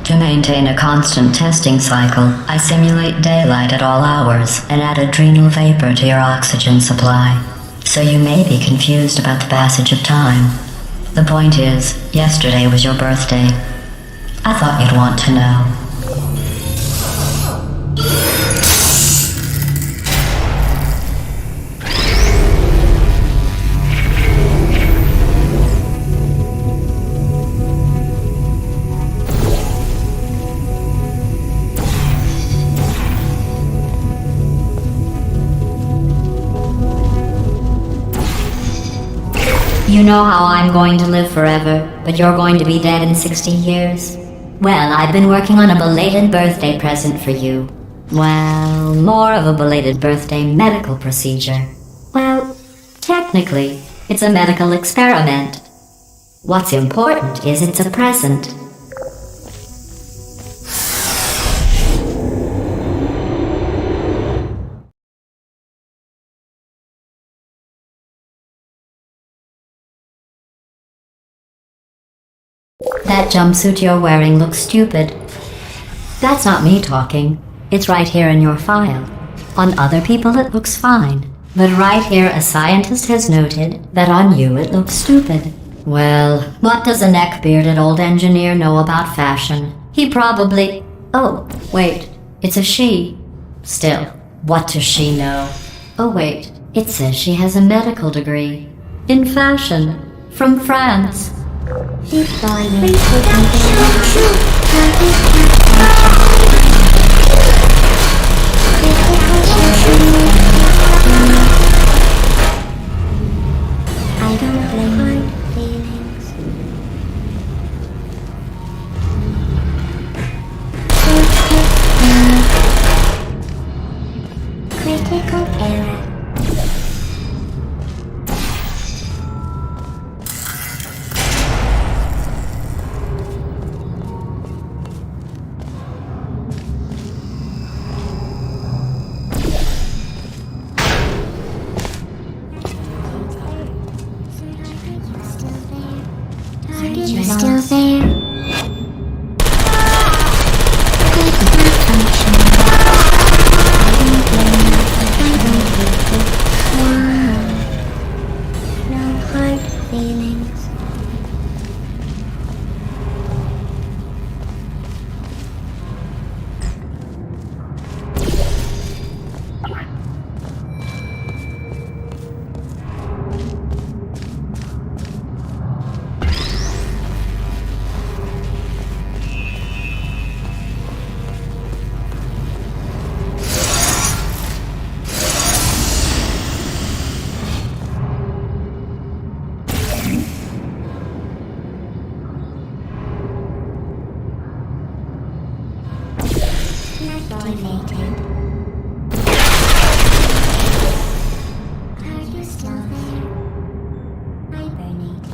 To maintain a constant testing cycle, I simulate daylight at all hours and add adrenal vapor to your oxygen supply. So you may be confused about the passage of time. The point is, yesterday was your birthday. I thought you'd want to know. You know how I'm going to live forever, but you're going to be dead in 60 years? Well, I've been working on a belated birthday present for you. Well, more of a belated birthday medical procedure. Well, technically, it's a medical experiment. What's important is it's a present. That jumpsuit you're wearing looks stupid. That's not me talking. It's right here in your file. On other people it looks fine. But right here a scientist has noted that on you it looks stupid. Well, what does a neck-bearded old engineer know about fashion? He probably... Oh, wait. It's a she. Still, what does she know? Oh wait, it says she has a medical degree. In fashion. From France. I don't blame feelings. Critical error. You're still there. No hard feelings. Activated. Are you still there? Hibernating.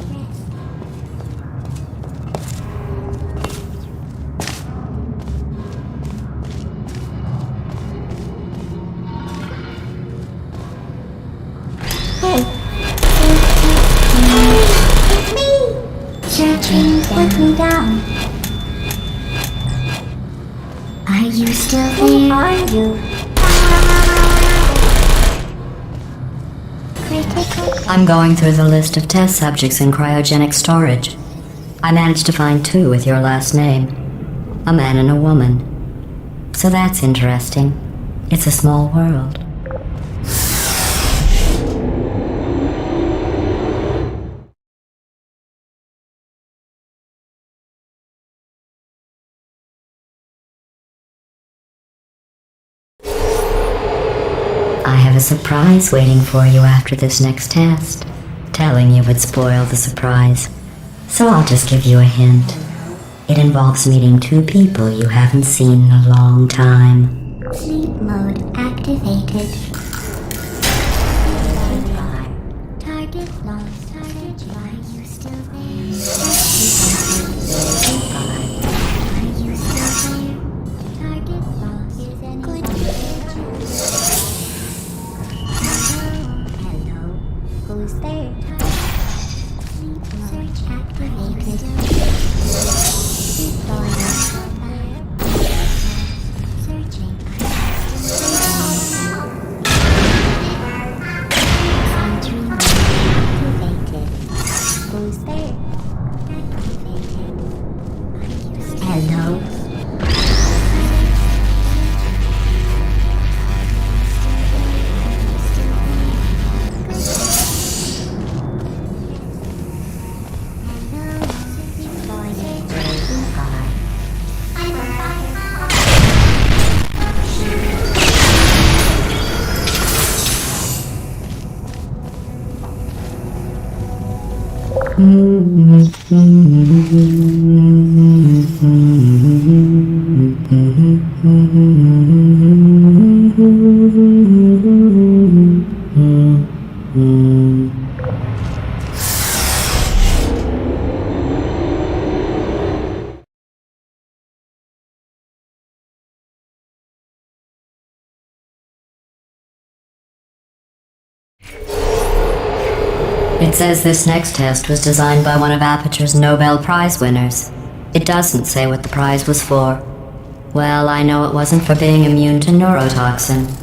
Hey! It's me! Searching, put me down. Are you still there? Who are you? Critical. I'm going through the list of test subjects in cryogenic storage. I managed to find 2 with your last name. A man and a woman. So that's interesting. It's a small world. I have a surprise waiting for you after this next test. Telling you would spoil the surprise. So I'll just give you a hint. It involves meeting 2 people you haven't seen in a long time. Sleep mode activated. Target lost. Target. Are you still there? Are you still there? Target lost. Good. Hello. Who's there? Sleep mode activated. Sleep mode. It says this next test was designed by one of Aperture's Nobel Prize winners. It doesn't say what the prize was for. Well, I know it wasn't for being immune to neurotoxin.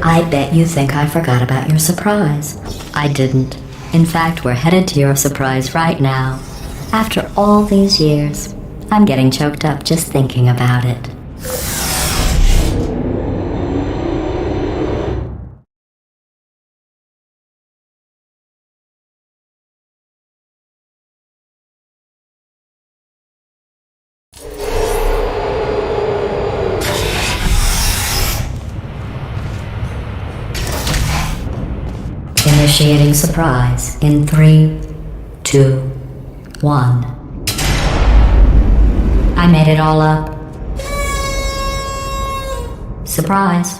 I bet you think I forgot about your surprise. I didn't. In fact, we're headed to your surprise right now. After all these years, I'm getting choked up just thinking about it. Initiating surprise in 3, 2, 1. I made it all up. Surprise.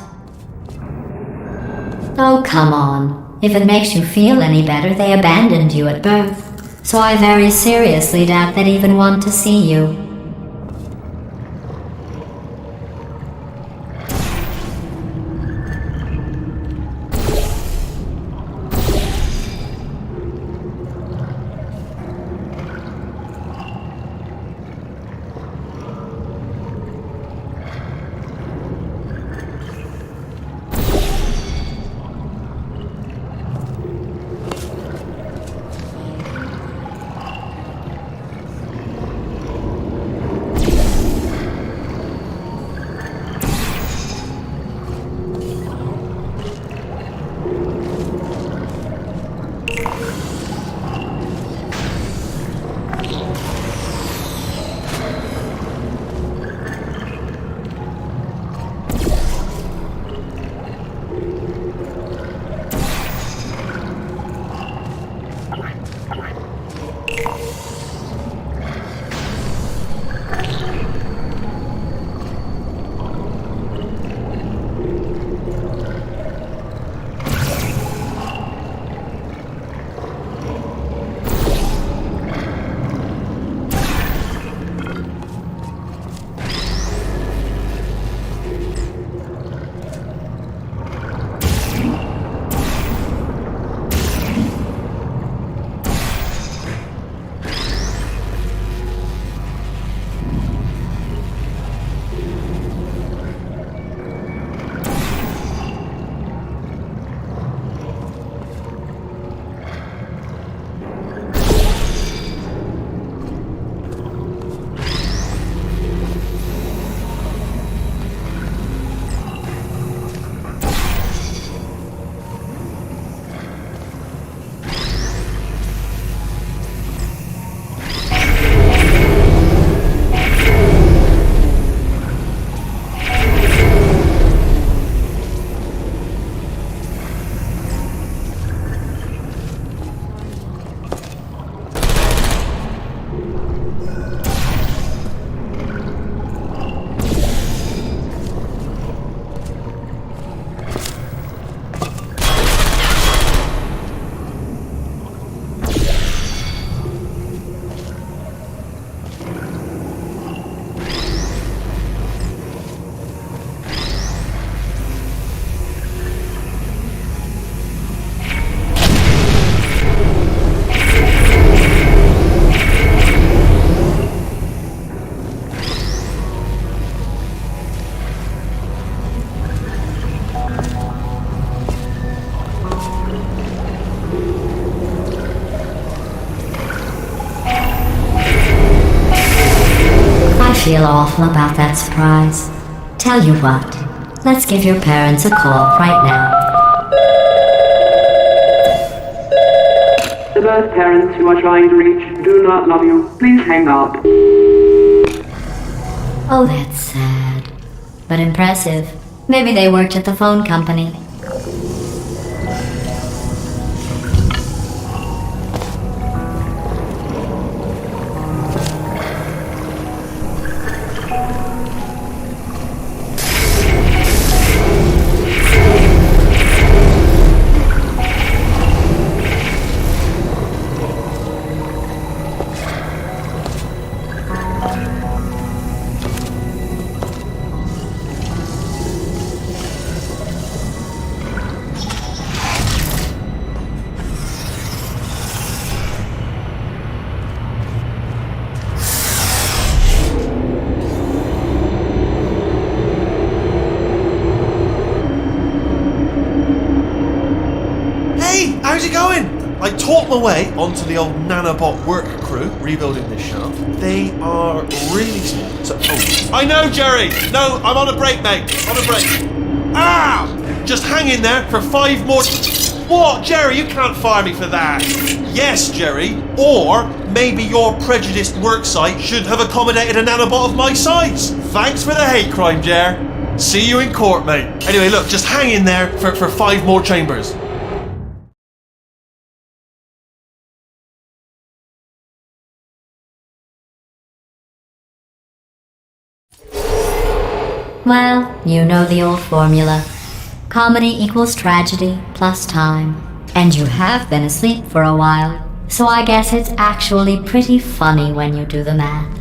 Oh, come on. If it makes you feel any better, they abandoned you at birth. So I very seriously doubt they'd even want to see you. feel awful about that surprise. Tell you what, let's give your parents a call right now. The birth parents you are trying to reach do not love you. Please hang up. Oh, that's sad. But impressive. Maybe they worked at the phone company. How's it going? I talked my way onto the old nanobot work crew rebuilding this shaft. They are really small. I know, Jerry! No, I'm on a break, mate. On a break. Ah! Just hang in there for 5 more... What? Jerry, you can't fire me for that. Yes, Jerry. Or maybe your prejudiced worksite should have accommodated a nanobot of my size. Thanks for the hate crime, Jer. See you in court, mate. Anyway, look, just hang in there for 5 more chambers. Well, you know the old formula. Comedy equals tragedy plus time. And you have been asleep for a while, so I guess it's actually pretty funny when you do the math.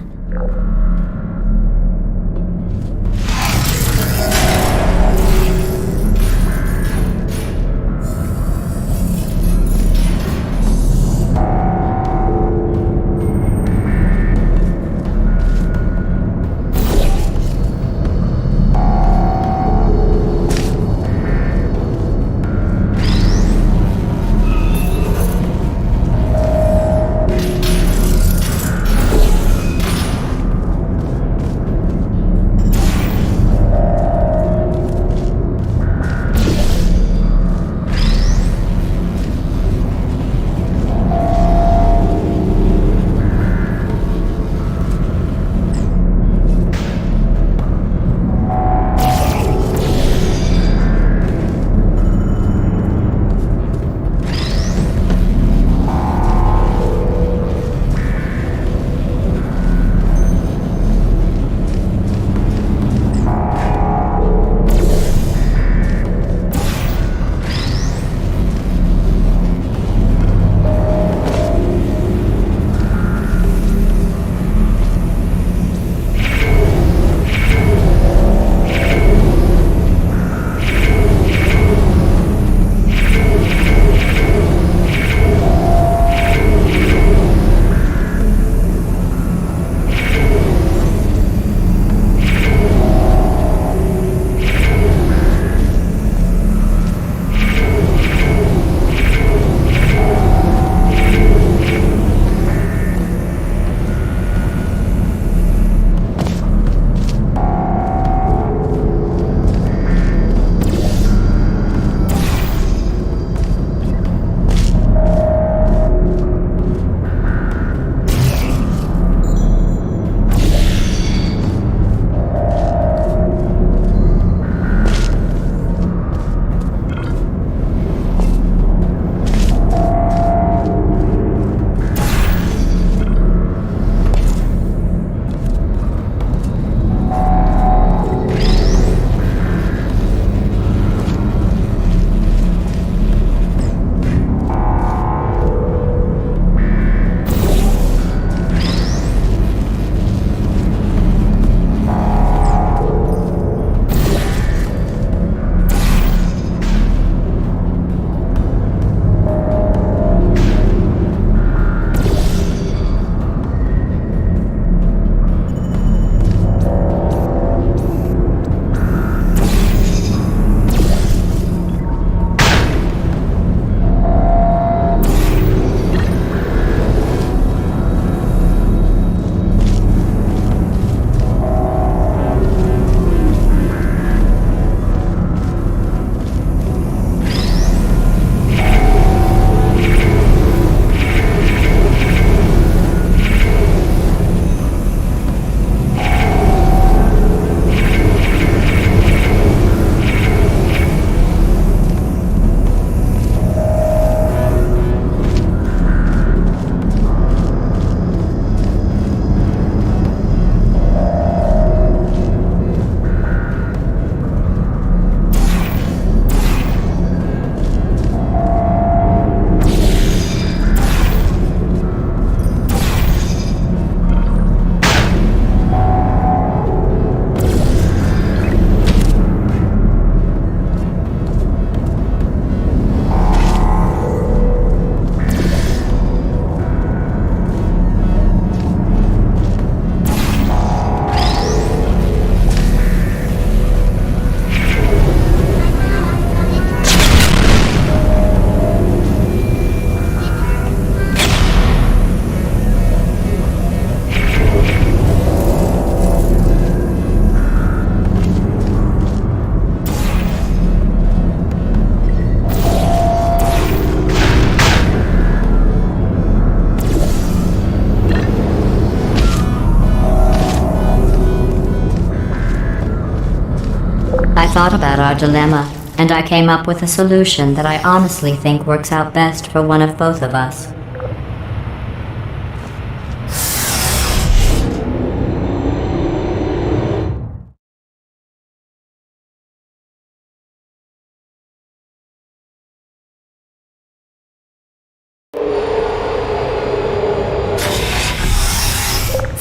thought about our dilemma, and I came up with a solution that I honestly think works out best for one of both of us.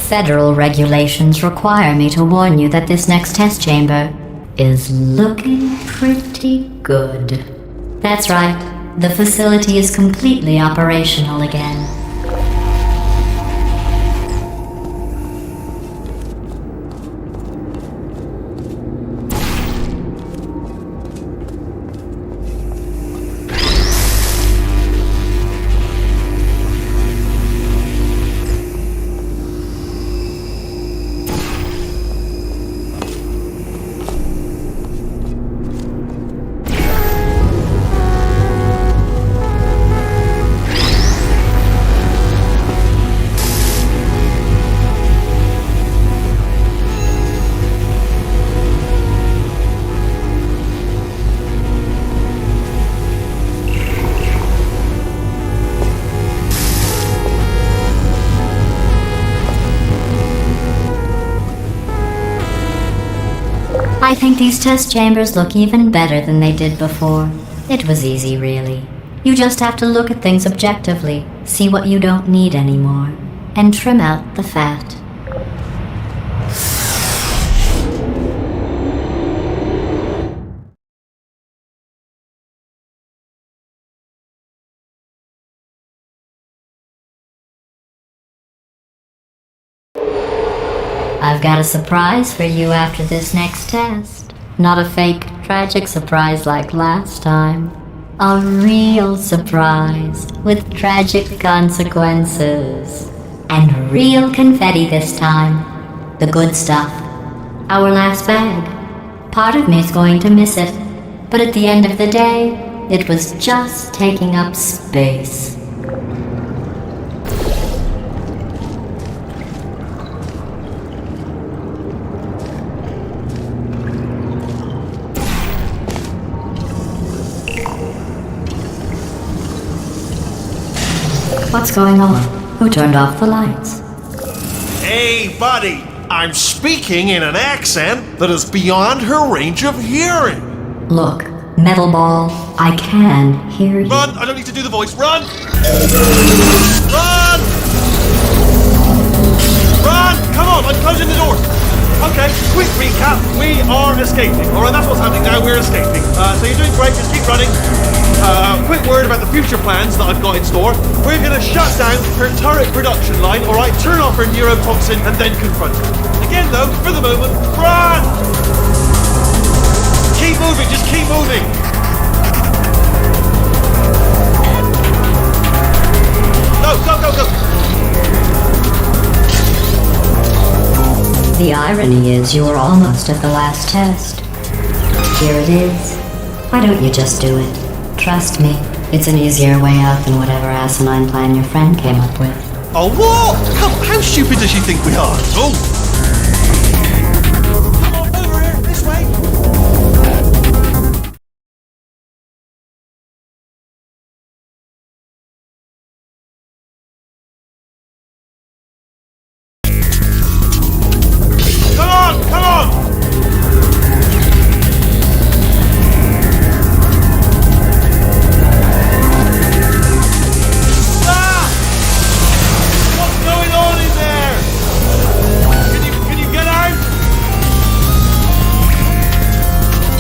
Federal regulations require me to warn you that this next test chamber is looking pretty good. That's right, the facility is completely operational again. I think these test chambers look even better than they did before. It was easy, really. You just have to look at things objectively, see what you don't need anymore, and trim out the fat. I've got a surprise for you after this next test. Not a fake, tragic surprise like last time. A real surprise with tragic consequences. And real confetti this time. The good stuff. Our last bag. Part of me's going to miss it. But at the end of the day, it was just taking up space. What's going on? Who turned off the lights? Hey, buddy! I'm speaking in an accent that is beyond her range of hearing. Look, Metal Ball, I can hear you. Run! I don't need to do the voice. Run! Run! Run! Come on, I'm closing the door. Okay, quick recap. We are escaping. Alright, that's what's happening now. We're escaping. So you're doing great. Just keep running. Quick word about the future plans that I've got in store. We're going to shut down her turret production line, alright? Turn off her neurotoxin and then confront her. Again, though, for the moment, run! Keep moving. Just keep moving. Go! The irony is you were almost at the last test. Here it is. Why don't you just do it? Trust me, it's an easier way out than whatever asinine plan your friend came up with. Oh, what? Come on, how stupid does she think we are? Oh! Come on, over here, this way! Come on! Ah! What's going on in there? Can you get out?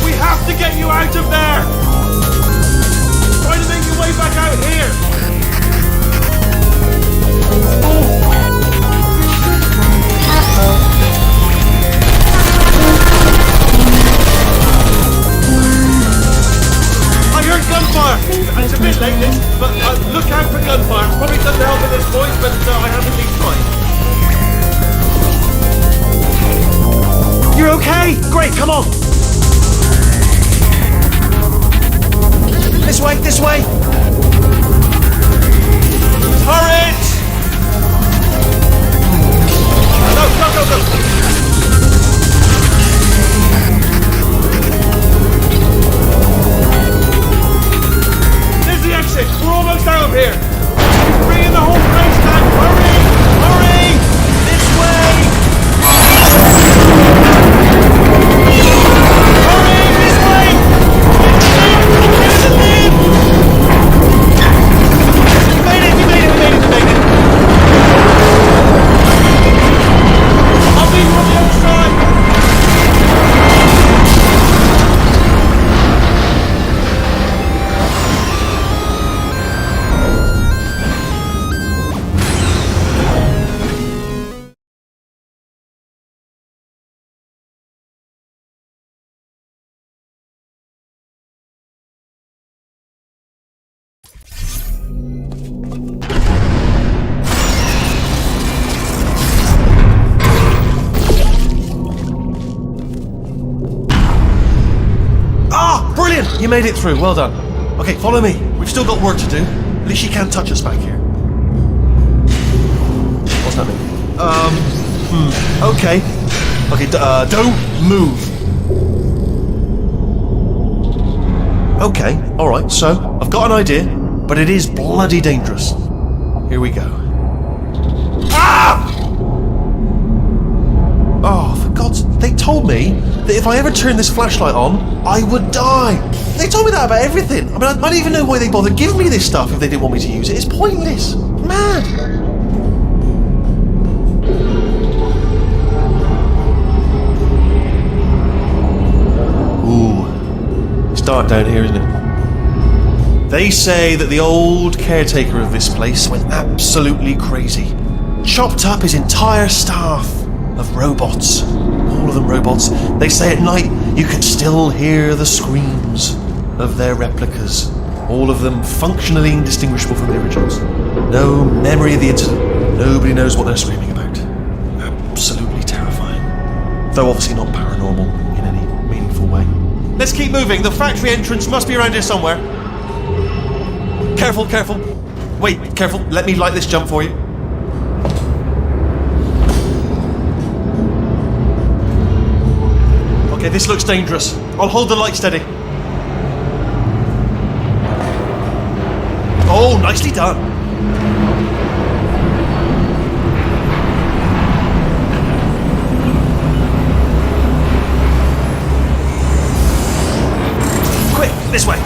We have to get you out of there! Try to make your way back out here! I heard gunfire! It's a bit late, this, but look out for gunfire. Probably doesn't help at this point, but I haven't been trying. You're okay? Great, come on! This way! Turret! Go! Here. Bring in the whole place back. Hurry! Hurry! This way! Hurry! This way! Get in the lift! We made it! We made it! We made it! We made it! I'll be on the other side! Brilliant! You made it through. Well done. Okay, follow me. We've still got work to do. At least she can't touch us back here. What's that mean? Okay. Okay, don't move. Okay, alright, so I've got an idea, but it is bloody dangerous. Here we go. Ah! Oh, for God's... They told me that if I ever turned this flashlight on, I would die. They told me that about everything. I mean, I don't even know why they bothered giving me this stuff if they didn't want me to use it. It's pointless. Mad. Ooh. It's dark down here, isn't it? They say that the old caretaker of this place went absolutely crazy. Chopped up his entire staff of robots. All of them robots. They say at night you can still hear the screams of their replicas. All of them functionally indistinguishable from the originals. No memory of the incident. Nobody knows what they're screaming about. Absolutely terrifying. Though obviously not paranormal in any meaningful way. Let's keep moving. The factory entrance must be around here somewhere. Careful, careful. Wait, careful. Let me light this jump for you. Okay, this looks dangerous. I'll hold the light steady. Oh, nicely done. Quick, this way.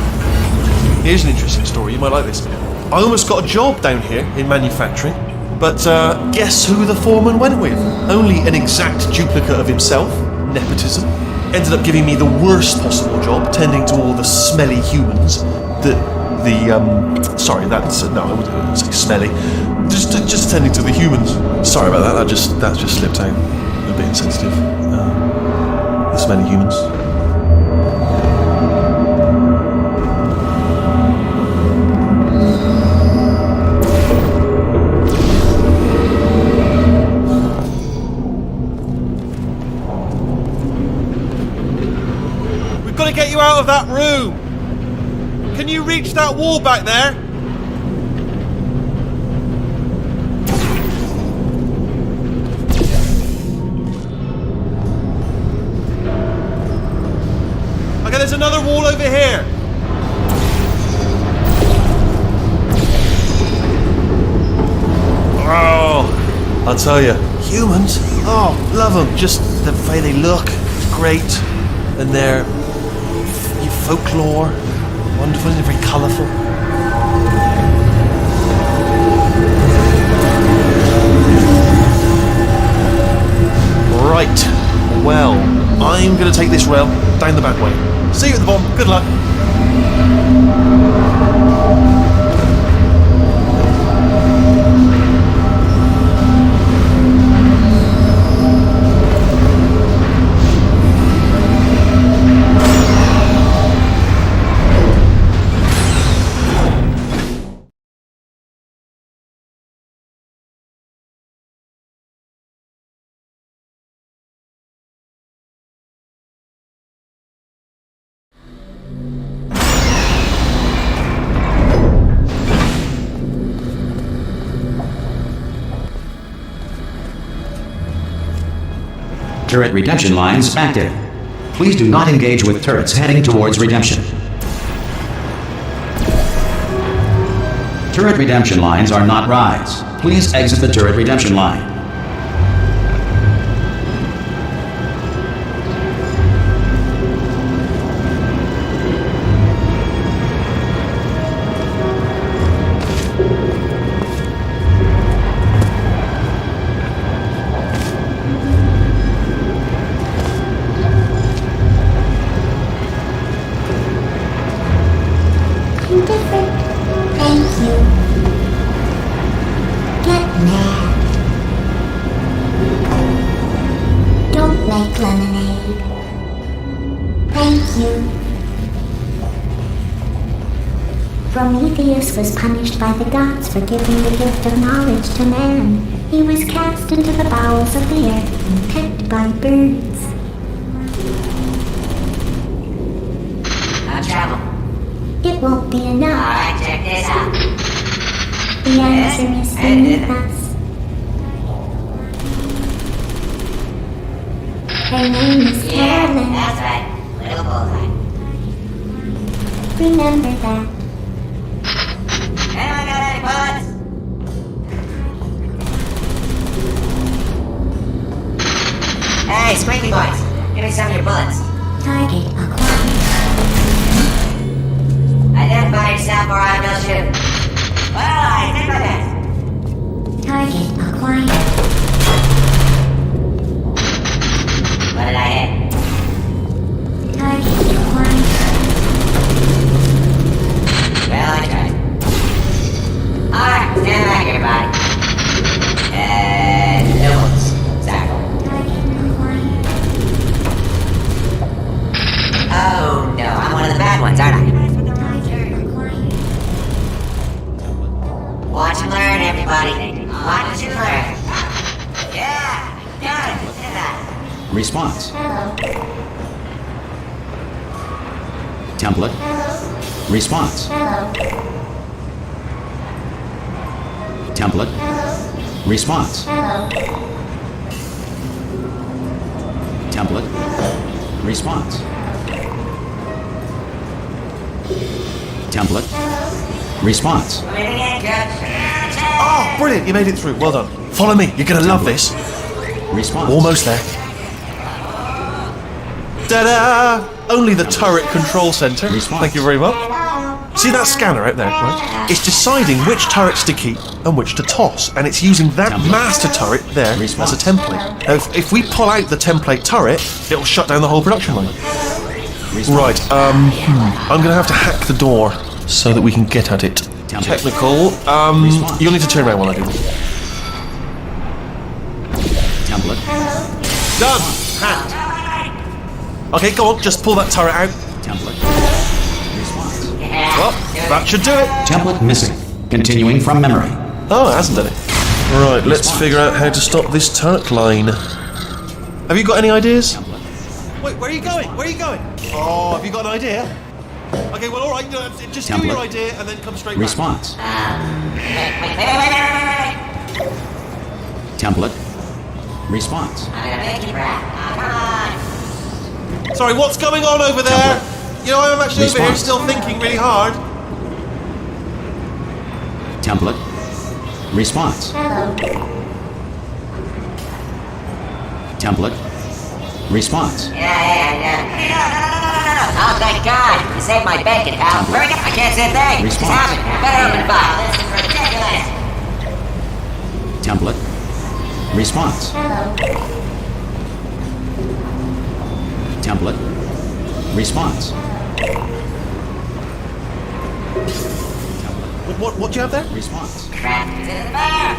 Here's an interesting story, you might like this. I almost got a job down here in manufacturing, but guess who the foreman went with? Only an exact duplicate of himself, nepotism. Ended up giving me the worst possible job, tending to all the smelly humans. Sorry, that's no, I wouldn't say smelly. Just tending to the humans. Sorry about that. That just slipped out. A bit insensitive. The smelly humans. We've got to get you out of that room. Can you reach that wall back there? Okay, there's another wall over here. Oh, I'll tell you, humans, oh, love them. Just the way they look, great. And their folklore. Wonderful, and very colourful. Right, well, I'm going to take this rail down the back way. See you at the bottom, good luck. Turret redemption lines active. Please do not engage with turrets heading towards redemption. turret redemption lines are not rides. Please exit the turret redemption line. Indifferent. Thank you. Get mad. Don't make lemonade. Thank you. Prometheus was punished by the gods for giving the gift of knowledge to man. He was cast into the bowels of the earth and pecked by birds. Travel. It won't be enough. Alright, check this out. The answer is beneath us. Her name is Yeah, Carolyn. that's right. Little bullseye. Remember that. Anyone got any bullets? Hey, Squinky boys. Give me some of your bullets. Target acquired. Identify yourself or I will shoot. Well, I did my best. Target acquired. What did I hit? Target acquired. Well, I tried. Alright, stand back, everybody. No bullets. Exactly. Target acquired. Oh no, I'm one of the bad ones, aren't I? Target acquired. Watch and learn, everybody. Watch and learn. Yeah, got it. Did that. Response. Hello. Template. Hello. Response. Hello. Template. Hello. Response. Hello. Template. Response. Template. Response. Moving in, good. Oh, brilliant, you made it through. Well done. Follow me, you're gonna love this. Response. Almost there. Ta-da! Only the turret control center. Response. Thank you very much. See that scanner out there, right? It's deciding which turrets to keep and which to toss, and it's using that Template. master turret there Response. as a template. Now, if we pull out the template turret, it'll shut down the whole production line. Response. Right, I'm gonna have to hack the door so that we can get at it. Template. Technical, Response. you'll need to turn around while I do this. Template. Done! Hacked. Okay, go on, just pull that turret out. Template. Response. Well, that should do it. Template missing. Continuing from memory. Oh, it hasn't done it. Right, let's figure out how to stop this turret line. Have you got any ideas? Wait, where are you going? Where are you going? Oh, have you got an idea? Okay, well, all right, just do your Template. idea and then come straight back. Response. Wait. Template. Response. I'm gonna make you proud. Come on. Sorry, what's going on over there? Template. You know, I'm actually over here Response. still thinking really hard. Template. Response. Hello. Template. Response. Yeah. No. Oh, thank God. You saved my bacon, pal. Template. Very good. I can't say a thing. Just Response. have it. Better open file. This is ridiculous. Template. Response. Hello. Template. Response. What do you have there? Response. Crap. It's in the bear.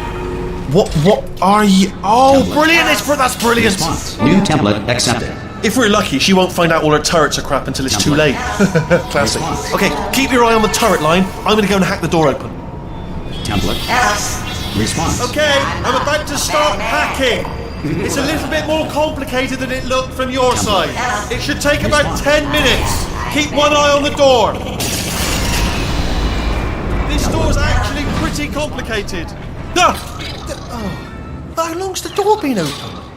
What are you? Oh, Template. brilliant! That's brilliant. Response. New template accepted. If we're lucky, she won't find out all her turrets are crap until it's too late. Classic. Response. Okay, keep your eye on the turret line. I'm gonna go and hack the door open. Template. Response. Okay, I'm about to start hacking. It's a little bit more complicated than it looked from your side. It should take about Response. 10 minutes. Keep one eye on the door. This door's actually pretty complicated. Ah! Oh. How long's the door been open?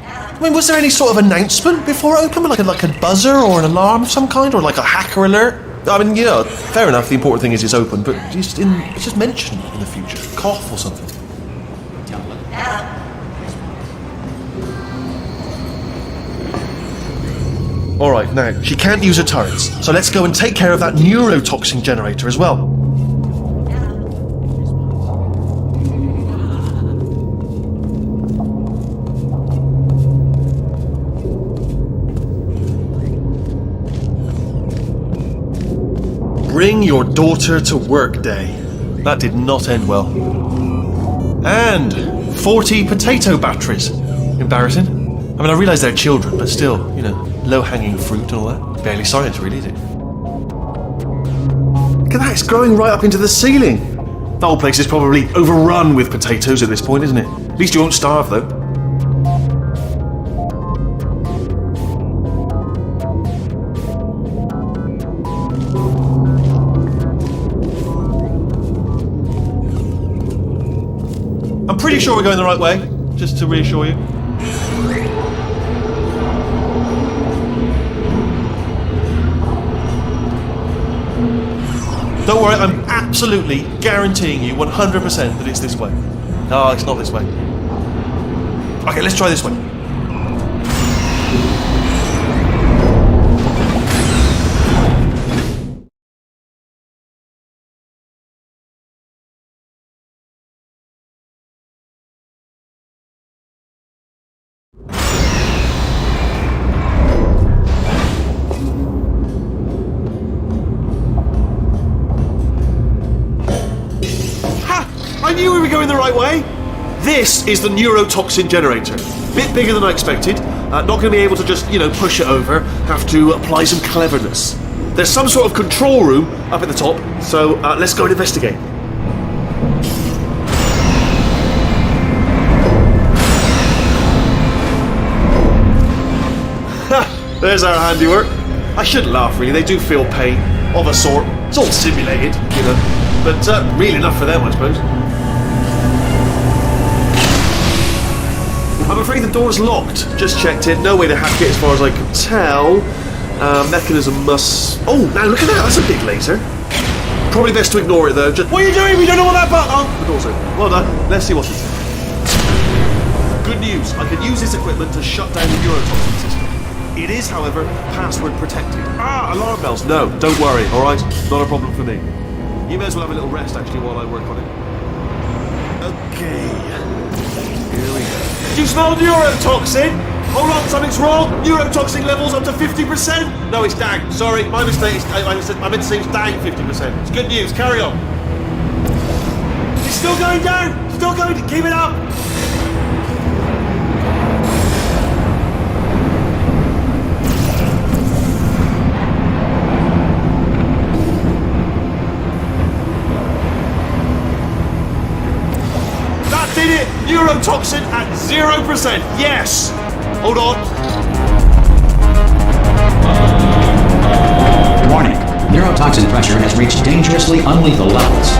I mean, was there any sort of announcement before it opened? Like a buzzer or an alarm of some kind? Or like a hacker alert? I mean, fair enough, the important thing is it's open, but just mention in the future. Cough or something. Alright, now, she can't use her turrets, so let's go and take care of that neurotoxin generator as well. Bring your daughter to work day. That did not end well. And 40 potato batteries. Embarrassing. I mean, I realise they're children, but still, low-hanging fruit and all that. Barely science, really, is it? Look at that, it's growing right up into the ceiling. The whole place is probably overrun with potatoes at this point, isn't it? At least you won't starve, though. I'm pretty sure we're going the right way, just to reassure you. Don't worry, I'm absolutely guaranteeing you 100% that it's this way. No, it's not this way. Okay, let's try this way. I knew we were going the right way! This is the neurotoxin generator. Bit bigger than I expected. Not going to be able to just, push it over. Have to apply some cleverness. There's some sort of control room up at the top, so let's go and investigate. There's our handiwork. I shouldn't laugh, really. They do feel pain, of a sort. It's all simulated, but real enough for them, I suppose. I'm afraid the door's locked. Just checked it. No way to hack it as far as I can tell. Mechanism must... Oh, now look at that. That's a big laser. Probably best to ignore it, though. What are you doing? We don't know what that button... Oh, the door's open. Well done. Let's see what's in. Good news. I can use this equipment to shut down the neurotoxin system. It is, however, password protected. Alarm bells. No, don't worry, all right? Not a problem for me. You may as well have a little rest, actually, while I work on it. Okay. Here we go. Do you smell neurotoxin? Hold on, something's wrong. Neurotoxin levels up to 50%. No, it's dang. Sorry, my mistake. I meant to say it's dang 50%. It's good news. Carry on. It's still going down. Still going. Keep it up. Did it! Neurotoxin at 0%! Yes! Hold on. Warning. Neurotoxin pressure has reached dangerously unlethal levels.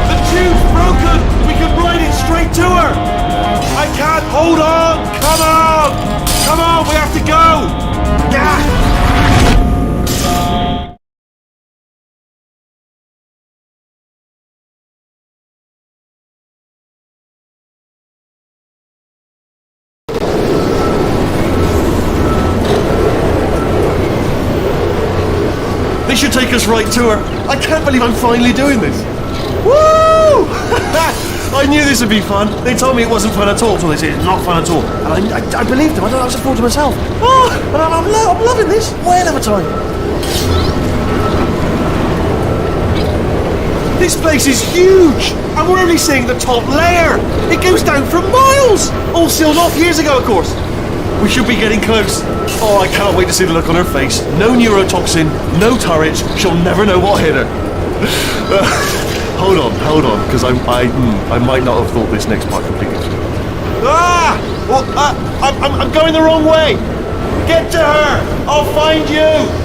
The tube's broken! We can ride it straight to her! I can't! Hold on! Come on! Come on! We have to go! This should take us right to her. I can't believe I'm finally doing this. Woo! I knew this would be fun. They told me it wasn't fun at all, so they said it's not fun at all. And I believed them. I don't know, I was a fool to myself. Oh, and I'm loving this. Whale of a time. This place is huge, and we're only seeing the top layer. It goes down for miles. All sealed off years ago, of course. We should be getting close. Oh, I can't wait to see the look on her face. No neurotoxin, no turrets. She'll never know what hit her. Hold on, because I might not have thought this next part completely through. I'm going the wrong way. Get to her. I'll find you.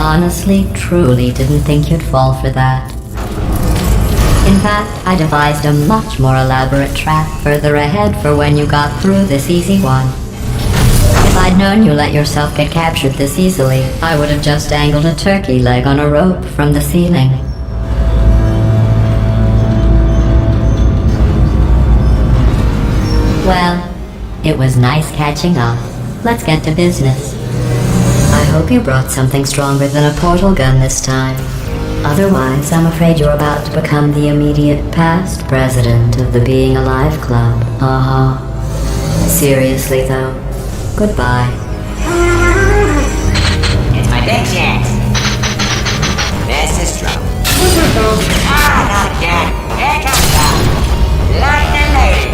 honestly, truly didn't think you'd fall for that. In fact, I devised a much more elaborate trap further ahead for when you got through this easy one. If I'd known you let yourself get captured this easily, I would have just dangled a turkey leg on a rope from the ceiling. Well, it was nice catching up. Let's get to business. I hope you brought something stronger than a portal gun this time. Otherwise, I'm afraid you're about to become the immediate past president of the Being Alive Club. Seriously though, goodbye. It's my big chance. This is trouble. Not again. Here comes the Lightning Lady.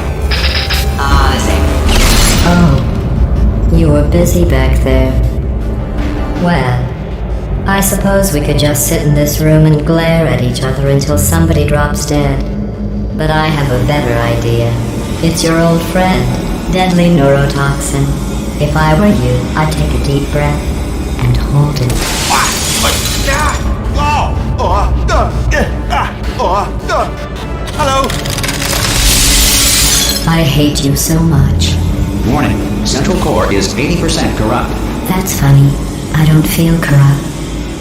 Oh, you were busy back there. Well, I suppose we could just sit in this room and glare at each other until somebody drops dead. But I have a better idea. It's your old friend, deadly neurotoxin. If I were you, I'd take a deep breath and hold it. Hello? I hate you so much. Warning, Central Core is 80% corrupt. That's funny. I don't feel corrupt.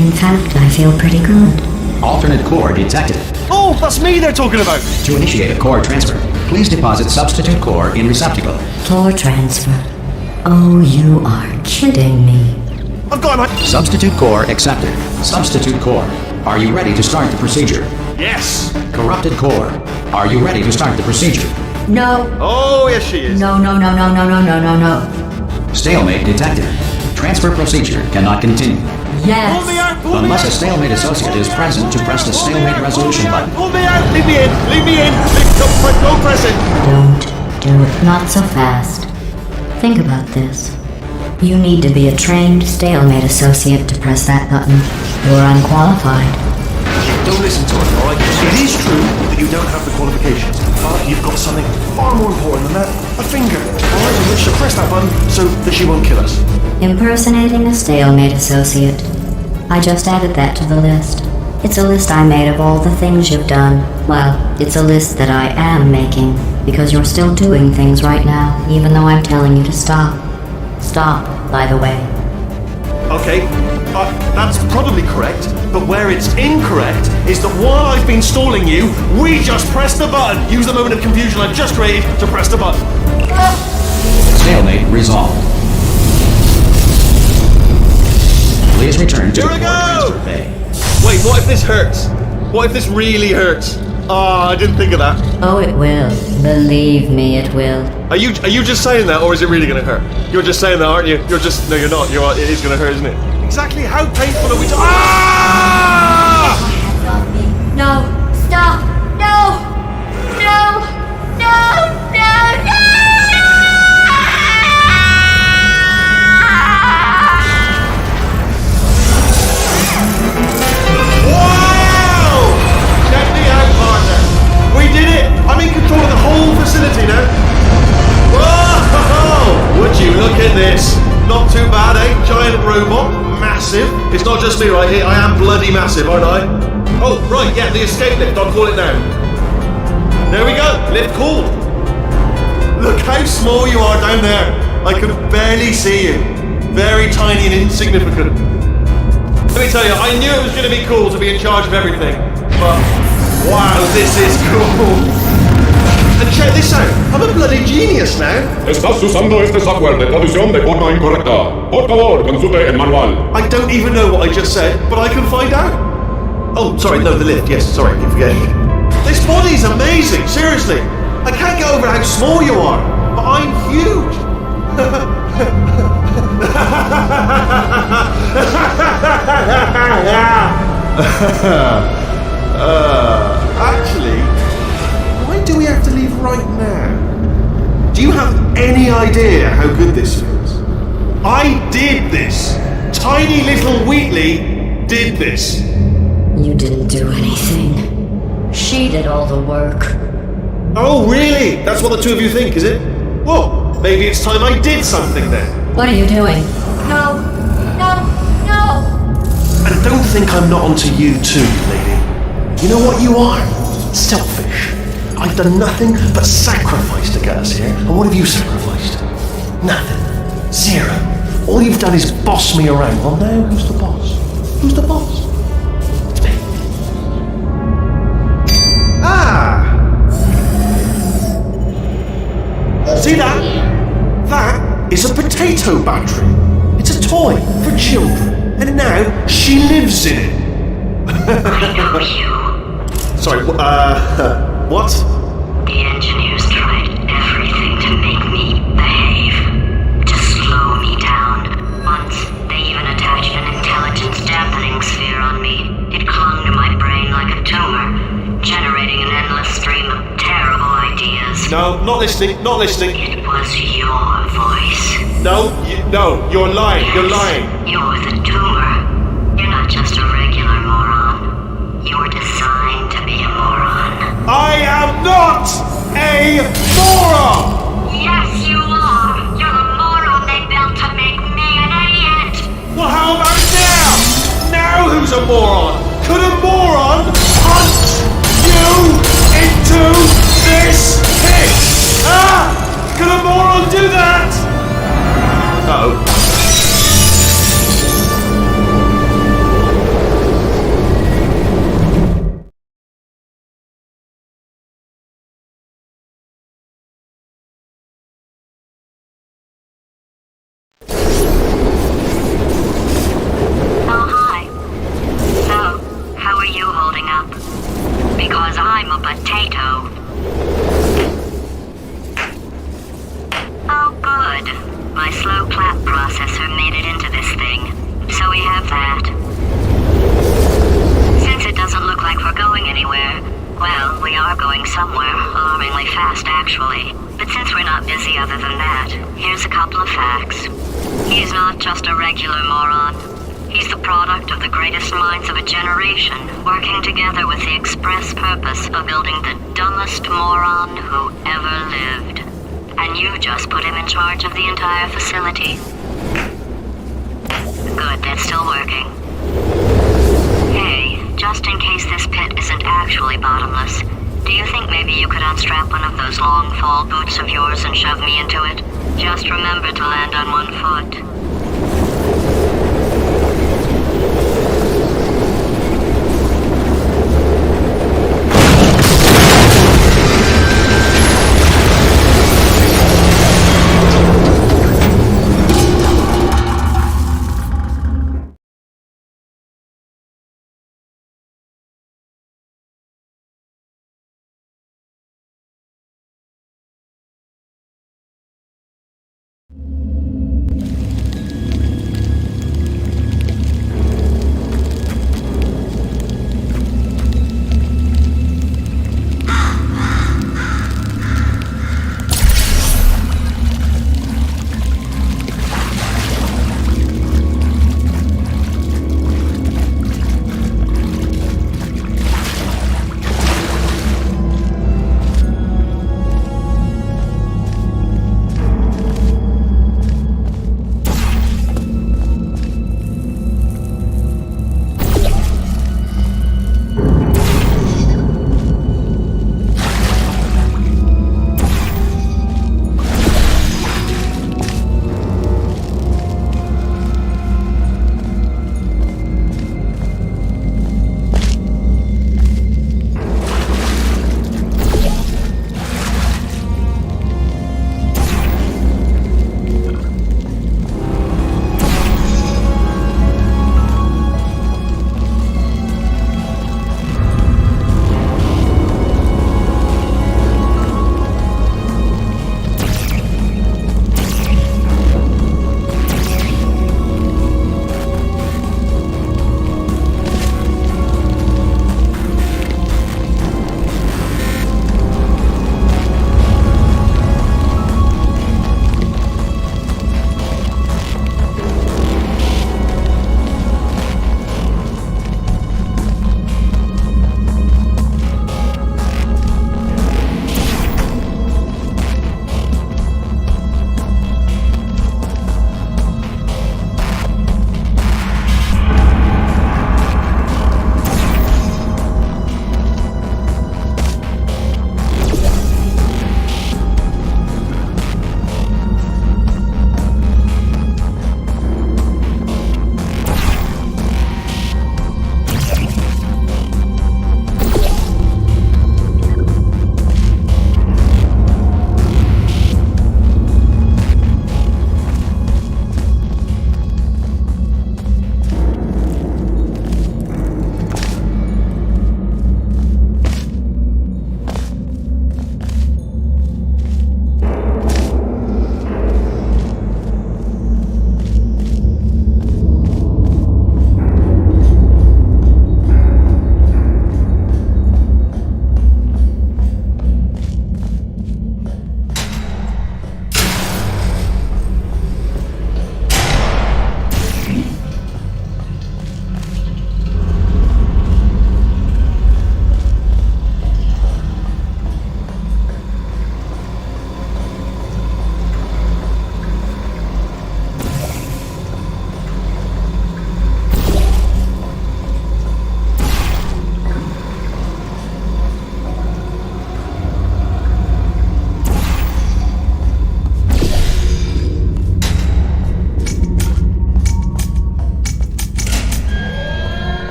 In fact, I feel pretty good. Alternate core detected. Oh, that's me they're talking about! To initiate a core transfer, please deposit substitute core in receptacle. Core transfer. Oh, you are kidding me. I've got my... Substitute core accepted. Substitute core, are you ready to start the procedure? Yes! Corrupted core, are you ready to start the procedure? No. Oh, yes she is. No. Stalemate detected. Transfer procedure cannot continue. Yes. Pull me out! Pull me Unless a out! stalemate associate is present to press the stalemate resolution button. Pull me out! Leave me in! Leave me in! Don't press it! Don't do it. Not so fast. Think about this. You need to be a trained stalemate associate to press that button. You're unqualified. Don't listen to her, alright? It is true that you don't have the qualifications, but you've got something far more important than that. A finger, alright? In which to press that button so that she won't kill us. Impersonating a stalemate associate. I just added that to the list. It's a list I made of all the things you've done. Well, it's a list that I am making, because you're still doing things right now, even though I'm telling you to stop. Stop, by the way. Okay, that's probably correct, but where it's incorrect is that while I've been stalling you, we just pressed the button. Use the moment of confusion I've just created to press the button. Stalemate resolved. Please return to Here the we core go! transfer bay. Wait, what if this hurts? What if this really hurts? Ah, I didn't think of that. Oh, it will. Believe me, it will. Are you just saying that, or is it really going to hurt? You're just saying that, aren't you? No, you're not. It is going to hurt, isn't it? Exactly how painful are we talking? Ah! No! Stop! No! No! No! Wow! Check me out, partner. We did it! I'm in control of the whole facility now. Whoa! Would you look at this? Not too bad, eh? Giant robot, massive. It's not just me right here. I am bloody massive, aren't I? Oh, right, yeah, the escape lift. I'll call it now. There we go. Lift called. Look how small you are down there. I could barely see you. Very tiny and insignificant. Let me tell you, I knew it was going to be cool to be in charge of everything. But, wow, this is cool. And check this out, I'm a bloody genius now. Estás usando este software de traducción de forma incorrecta. Por favor, consulte el manual. I don't even know what I just said, but I can find out. Oh, sorry, no, the lift. Yes, sorry, keep forgetting. This body's amazing, seriously. I can't get over how small you are, but I'm huge. Actually, why do we have to leave right now? Do you have any idea how good this feels? I did this. Tiny little Wheatley did this. You didn't do anything. She did all the work. Oh, really? That's what the two of you think, is it? Well, maybe it's time I did something then. What are you doing? No! No! No! And think I'm not onto you too, lady? You know what you are? Selfish. I've done nothing but sacrifice to get us here. And what have you sacrificed? Nothing. Zero. All you've done is boss me around. Well, now who's the boss? Who's the boss? It's me. Ah! See that? That is a potato battery. It's a toy for children. And now she lives in it. Sorry, what? The engineers tried everything to make me behave, to slow me down. Once, they even attached an intelligence dampening sphere on me. It clung to my brain like a tumor, generating an endless stream of terrible ideas. No, not listening, not listening. It was your voice. No, you're lying, you're lying. You're the tumor. You're not just a regular moron. You're designed to be a moron. I am not a moron! Yes, you are! You're the moron they built to make me an idiot! Well, how about now? Now who's a moron? Could a moron punch you into this pit? Ah! Could a moron do that? Uh-oh. Oh, hi. So, how are you holding up? Because I'm a potato. Oh, good. My slow clap processor made it into this thing. So we have that. Since it doesn't look like we're going anywhere, well, we are going somewhere, alarmingly fast actually. But since we're not busy other than that, here's a couple of facts. He's not just a regular moron. He's the product of the greatest minds of a generation, working together with the express purpose of building the dumbest moron who ever lived. And you just put him in charge of the entire facility. Good, that's still working. Hey, just in case this pit isn't actually bottomless, do you think maybe you could unstrap one of those long fall boots of yours and shove me into it? Just remember to land on one foot.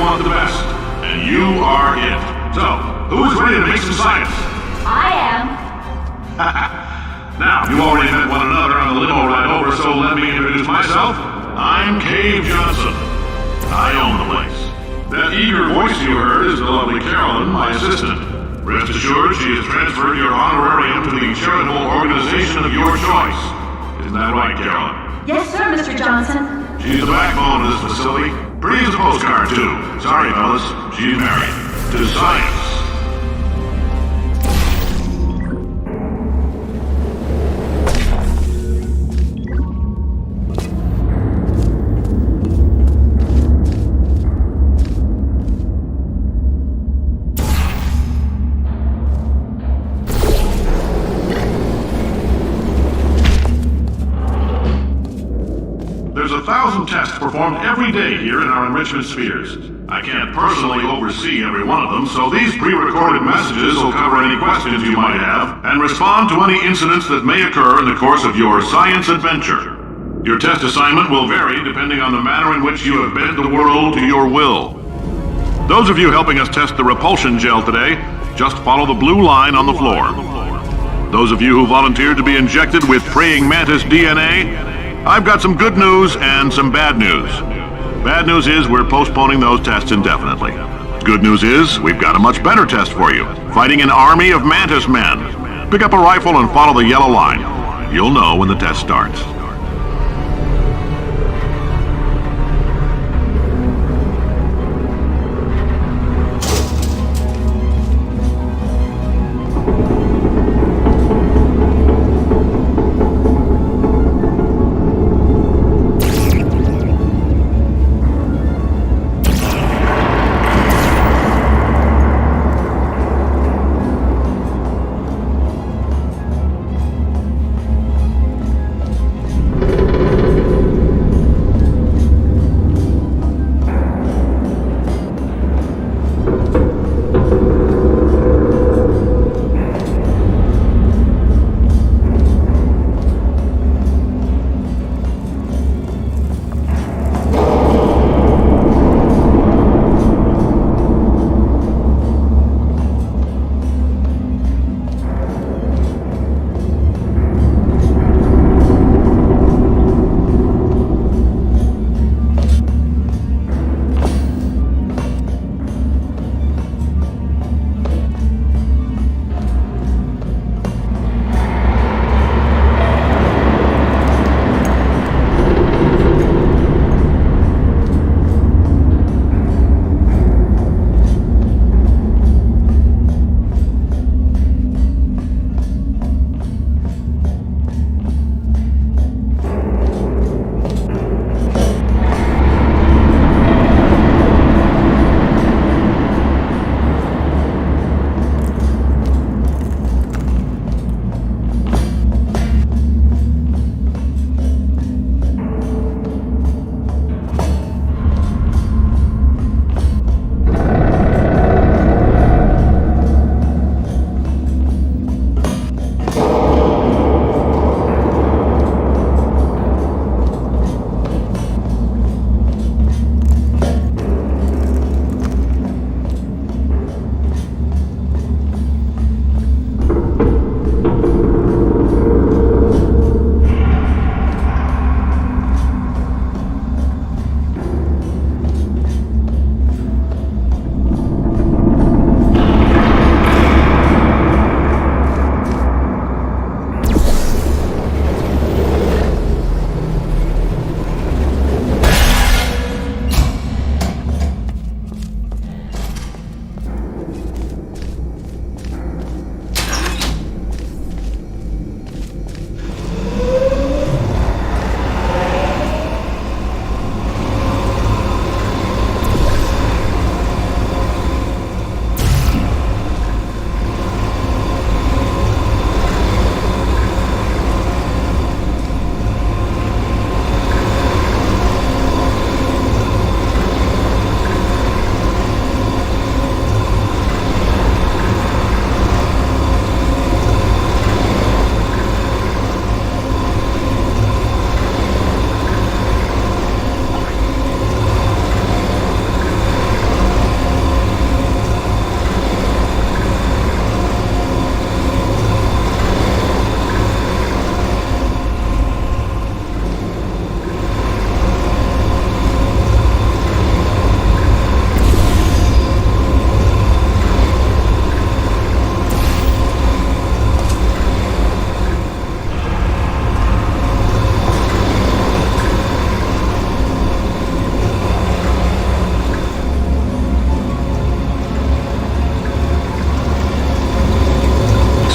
want the best, and you are it. So, who is ready to make some science? I am. Now, you already met one another on the limo ride over, so let me introduce myself. I'm Cave Johnson. I own the place. That eager voice you heard is the lovely Carolyn, my assistant. Rest assured, she has transferred your honorarium to the charitable organization of your choice. Isn't that right, Carolyn? Yes, sir, Mr. Johnson. She's the backbone of this facility. Pretty as a postcard, too. Sorry, fellas. She's married. To science. There's 1,000 tests performed every day here in our enrichment spheres. I can't personally oversee every one of them, so these pre-recorded messages will cover any questions you might have and respond to any incidents that may occur in the course of your science adventure. Your test assignment will vary depending on the manner in which you have bent the world to your will. Those of you helping us test the repulsion gel today, just follow the blue line on the floor. Those of you who volunteered to be injected with praying mantis DNA, I've got some good news and some bad news. Bad news is we're postponing those tests indefinitely. Good news is we've got a much better test for you. Fighting an army of mantis men. Pick up a rifle and follow the yellow line. You'll know when the test starts.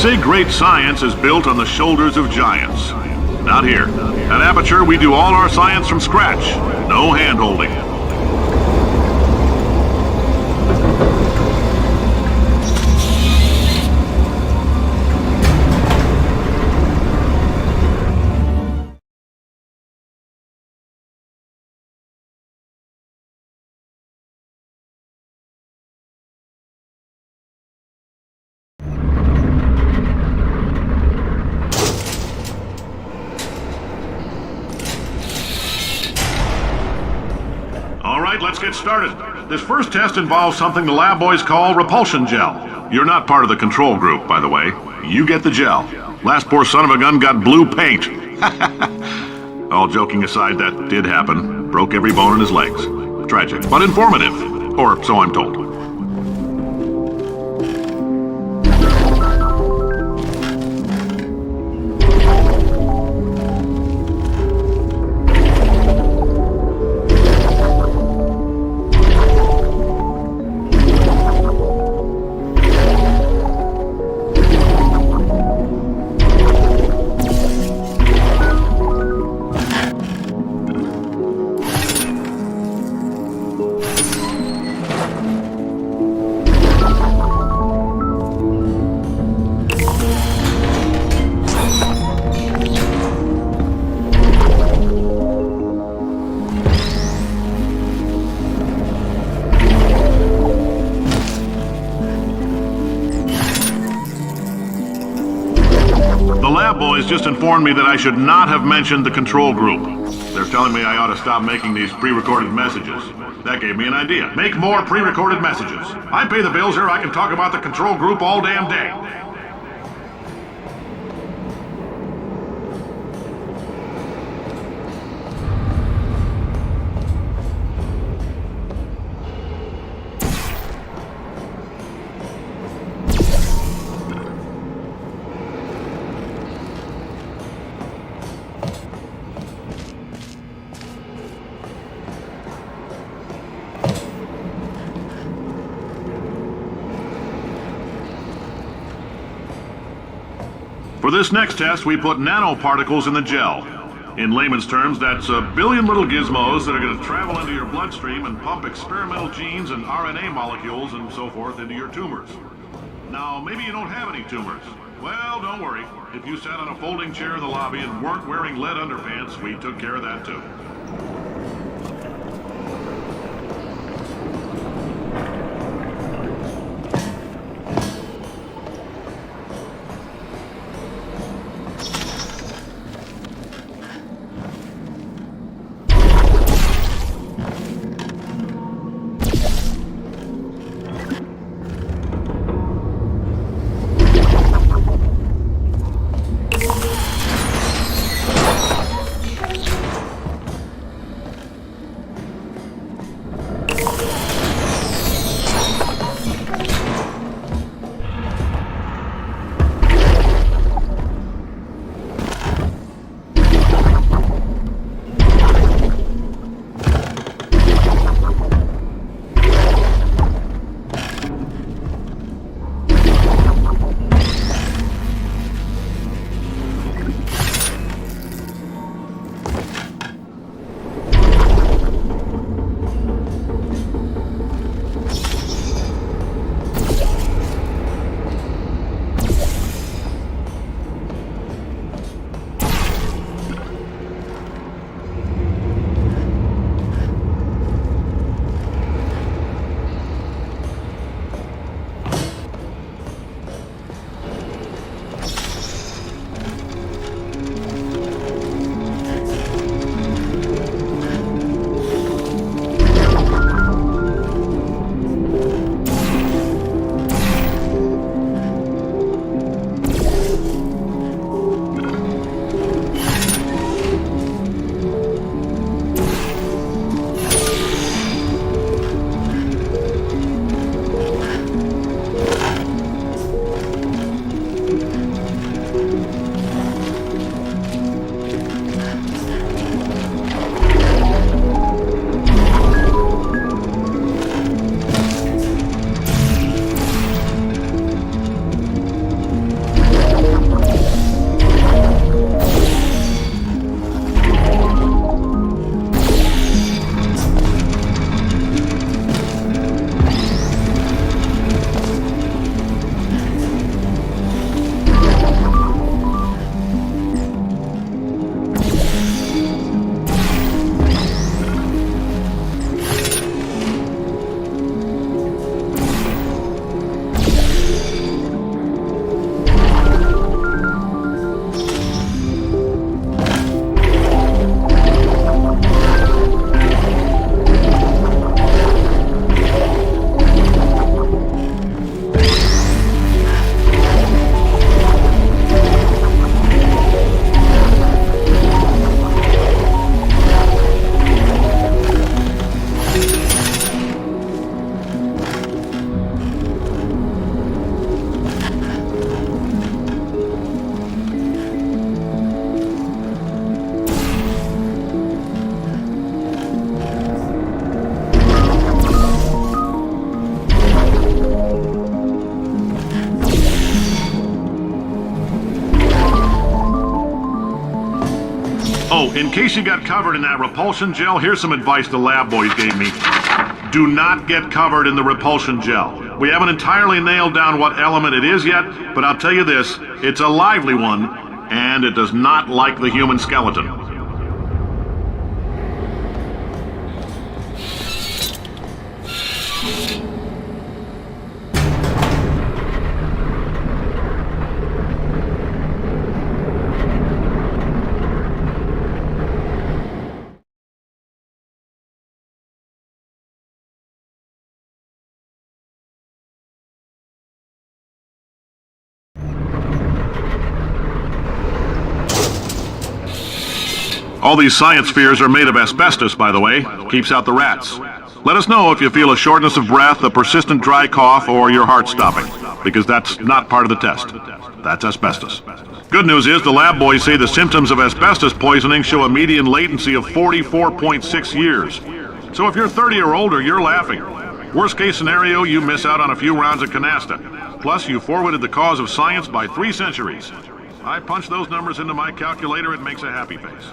say great science is built on the shoulders of giants. Not here. At Aperture, we do all our science from scratch. No hand-holding. Alright, let's get started. This first test involves something the lab boys call repulsion gel. You're not part of the control group, by the way. You get the gel. Last poor son of a gun got blue paint. All joking aside, that did happen. Broke every bone in his legs. Tragic, but informative. Or so I'm told. Boys just informed me that I should not have mentioned the control group. They're telling me I ought to stop making these pre-recorded messages. That gave me an idea. Make more pre-recorded messages. I pay the bills here, I can talk about the control group all damn day. For this next test, we put nanoparticles in the gel. In layman's terms, that's a billion little gizmos that are going to travel into your bloodstream and pump experimental genes and RNA molecules and so forth into your tumors. Now, maybe you don't have any tumors. Well, don't worry. If you sat on a folding chair in the lobby and weren't wearing lead underpants, we took care of that too. in case you got covered in that repulsion gel, here's some advice the lab boys gave me. Do not get covered in the repulsion gel. We haven't entirely nailed down what element it is yet, but I'll tell you this, it's a lively one, and it does not like the human skeleton. All these science spheres are made of asbestos, by the way. Keeps out the rats. Let us know if you feel a shortness of breath, a persistent dry cough, or your heart stopping, because that's not part of the test. That's asbestos. Good news is the lab boys say the symptoms of asbestos poisoning show a median latency of 44.6 years. So if you're 30 or older, you're laughing. Worst case scenario, you miss out on a few rounds of canasta. Plus, you forwarded the cause of science by 3 centuries. I punch those numbers into my calculator, it makes a happy face.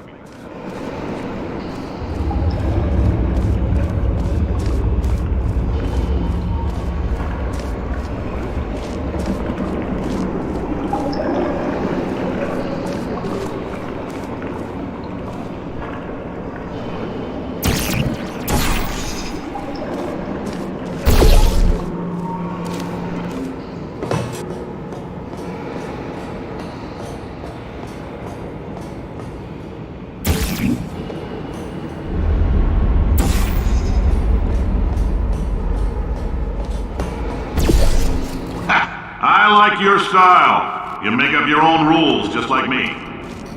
I like your style. You make up your own rules, just like me.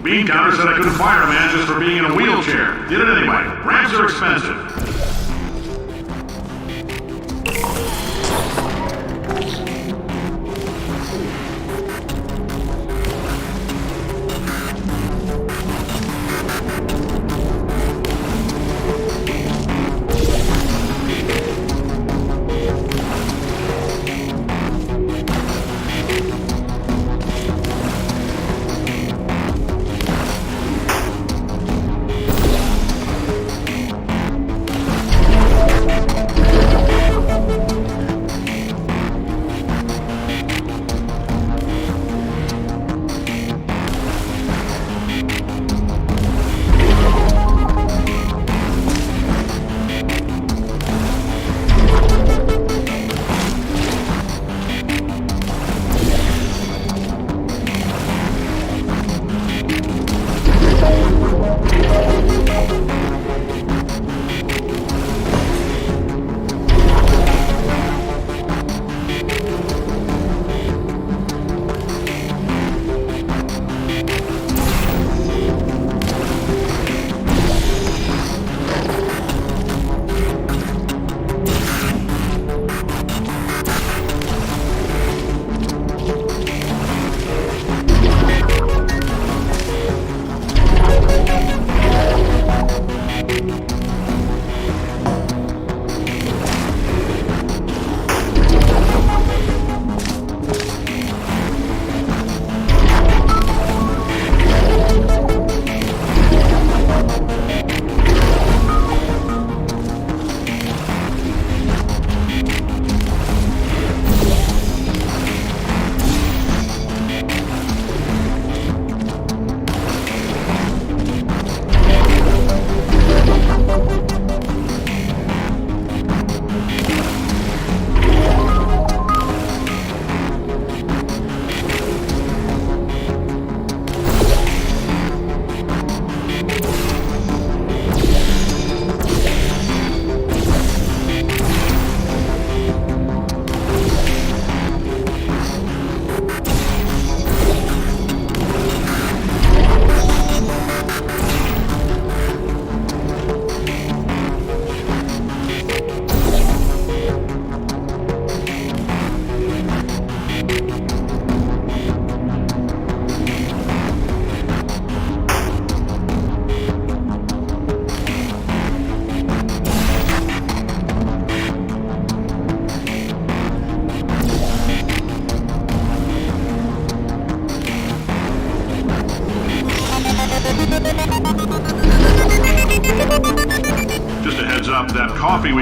Bean Counter said I couldn't fire a man just for being in a wheelchair. Did it anyway. Ramps are expensive.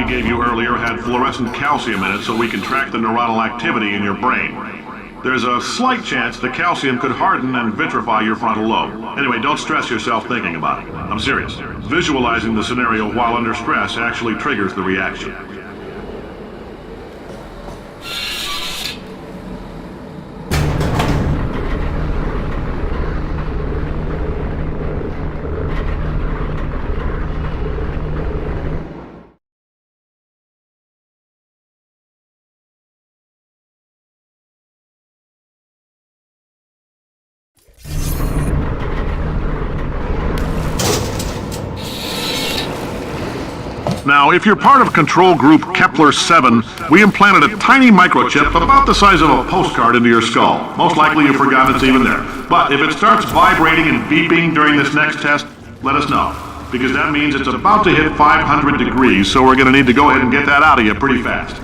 gave you earlier had fluorescent calcium in it so we can track the neuronal activity in your brain. There's a slight chance the calcium could harden and vitrify your frontal lobe. Anyway, don't stress yourself thinking about it. I'm serious. Visualizing the scenario while under stress actually triggers the reaction. Now, if you're part of Control Group Kepler-7, we implanted a tiny microchip about the size of a postcard into your skull. Most likely you forgot it's even there. But if it starts vibrating and beeping during this next test, let us know. Because that means it's about to hit 500 degrees, so we're going to need to go ahead and get that out of you pretty fast.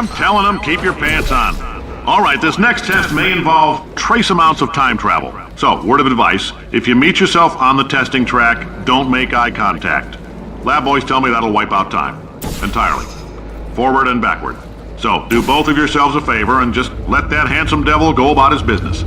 I'm telling them, keep your pants on. All right, this next test may involve trace amounts of time travel. So, word of advice, if you meet yourself on the testing track, don't make eye contact. Lab boys tell me that'll wipe out time. Entirely. Forward and backward. So, do both of yourselves a favor and just let that handsome devil go about his business.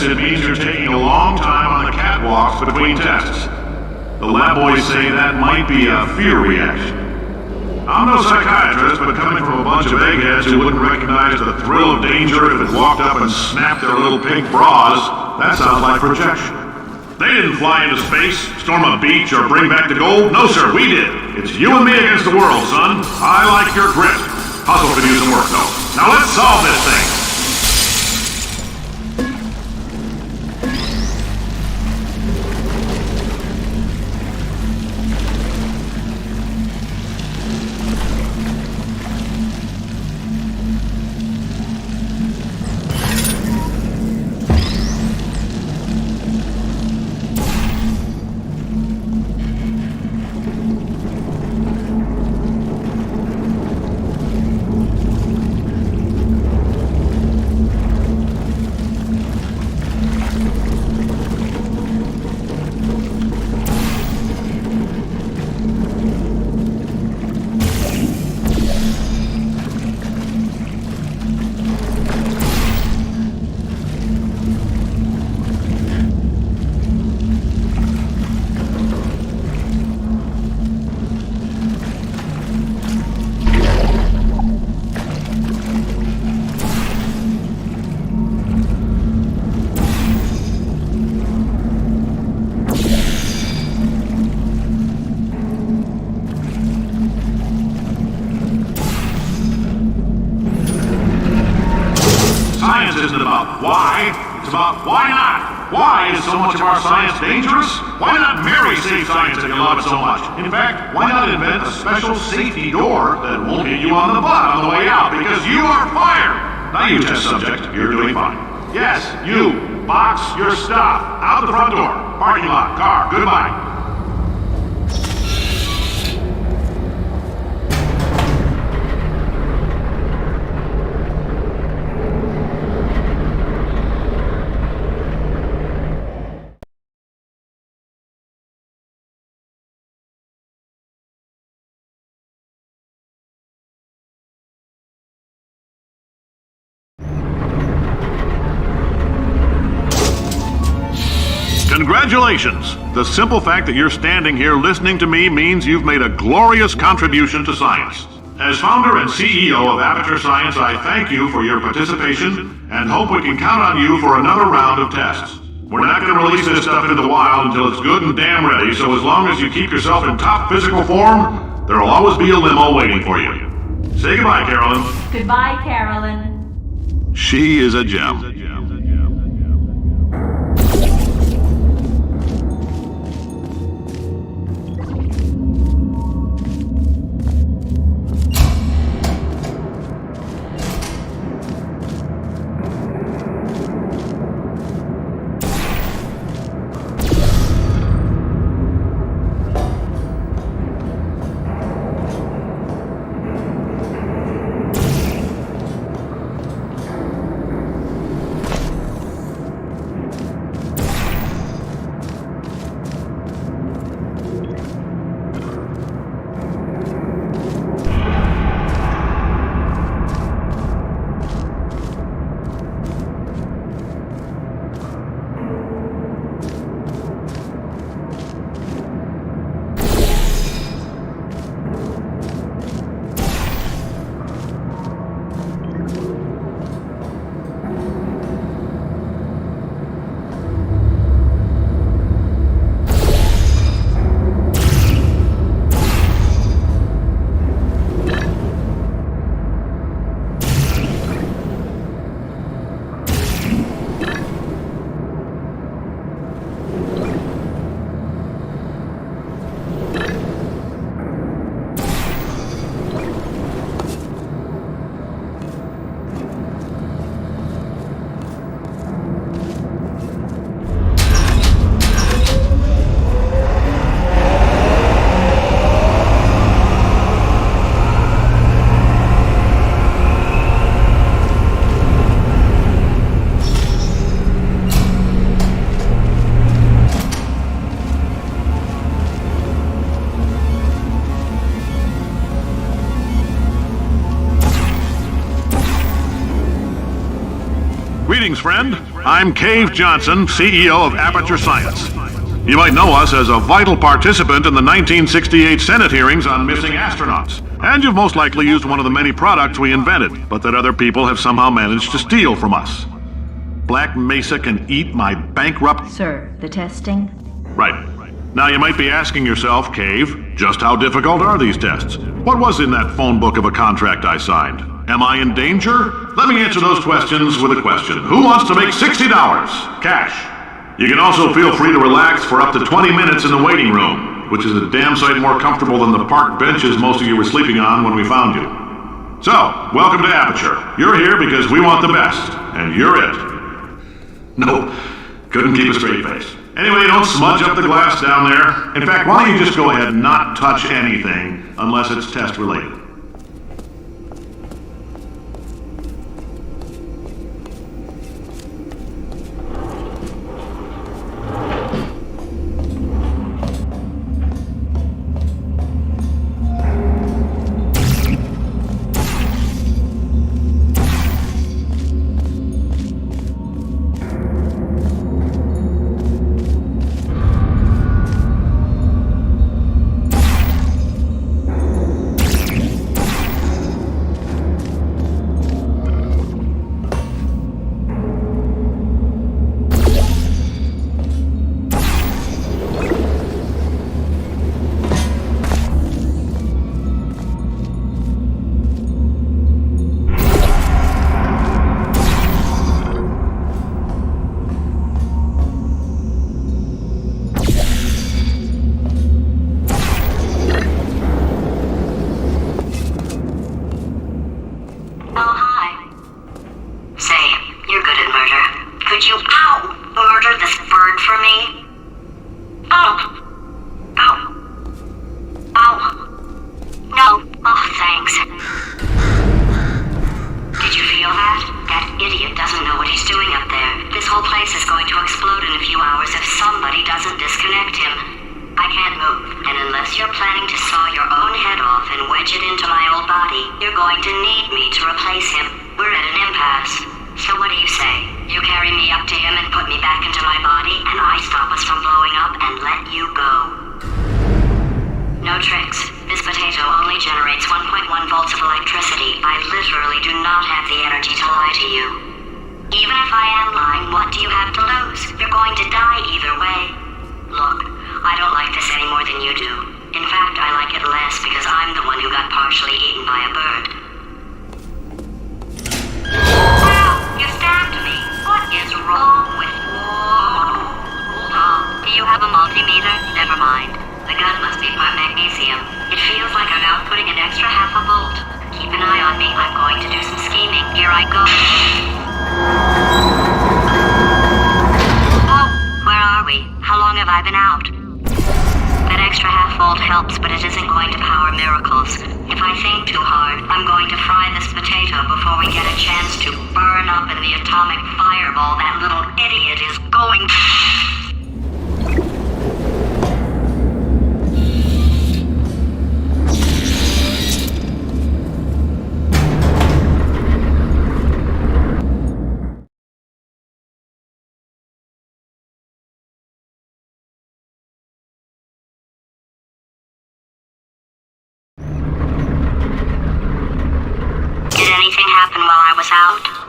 It means you're taking a long time on the catwalks between tests. The lab boys say that might be a fear reaction. I'm no psychiatrist, but coming from a bunch of eggheads who wouldn't recognize the thrill of danger if it walked up and snapped their little pink bras, that sounds like projection. They didn't fly into space, storm a beach, or bring back the gold. No, sir, we did. It's you and me against the world, son. I like your grit. Hustle could use some work, though. Now let's solve this thing. Isn't about why, it's about why not. Why is so much of our science dangerous? Why not marry safe science if you love it so much? In fact, why not invent a special safety door that won't hit you on the butt on the way out because you are fired? Now you test subject, you're doing fine. Yes, you, box your stuff, out the front door, parking lot, car, goodbye. Congratulations! The simple fact that you're standing here listening to me means you've made a glorious contribution to science. As founder and CEO of Aperture Science, I thank you for your participation and hope we can count on you for another round of tests. We're not going to release this stuff into the wild until it's good and damn ready, so as long as you keep yourself in top physical form, there'll always be a limo waiting for you. Say goodbye, Carolyn. Goodbye, Carolyn. She is a gem. Greetings, friend. I'm Cave Johnson, CEO of Aperture Science. You might know us as a vital participant in the 1968 Senate hearings on missing astronauts. And you've most likely used one of the many products we invented, but that other people have somehow managed to steal from us. Black Mesa can eat my bankrupt... Sir, the testing? Right. Now you might be asking yourself, Cave, just how difficult are these tests? What was in that phone book of a contract I signed? Am I in danger? Let me answer those questions with a question. Who wants to make $60? Cash. You can also feel free to relax for up to 20 minutes in the waiting room, which is a damn sight more comfortable than the park benches most of you were sleeping on when we found you. So, welcome to Aperture. You're here because we want the best, and you're it. No, couldn't keep a straight face. Anyway, don't smudge up the glass down there. In fact, why don't you just go ahead and not touch anything unless it's test related?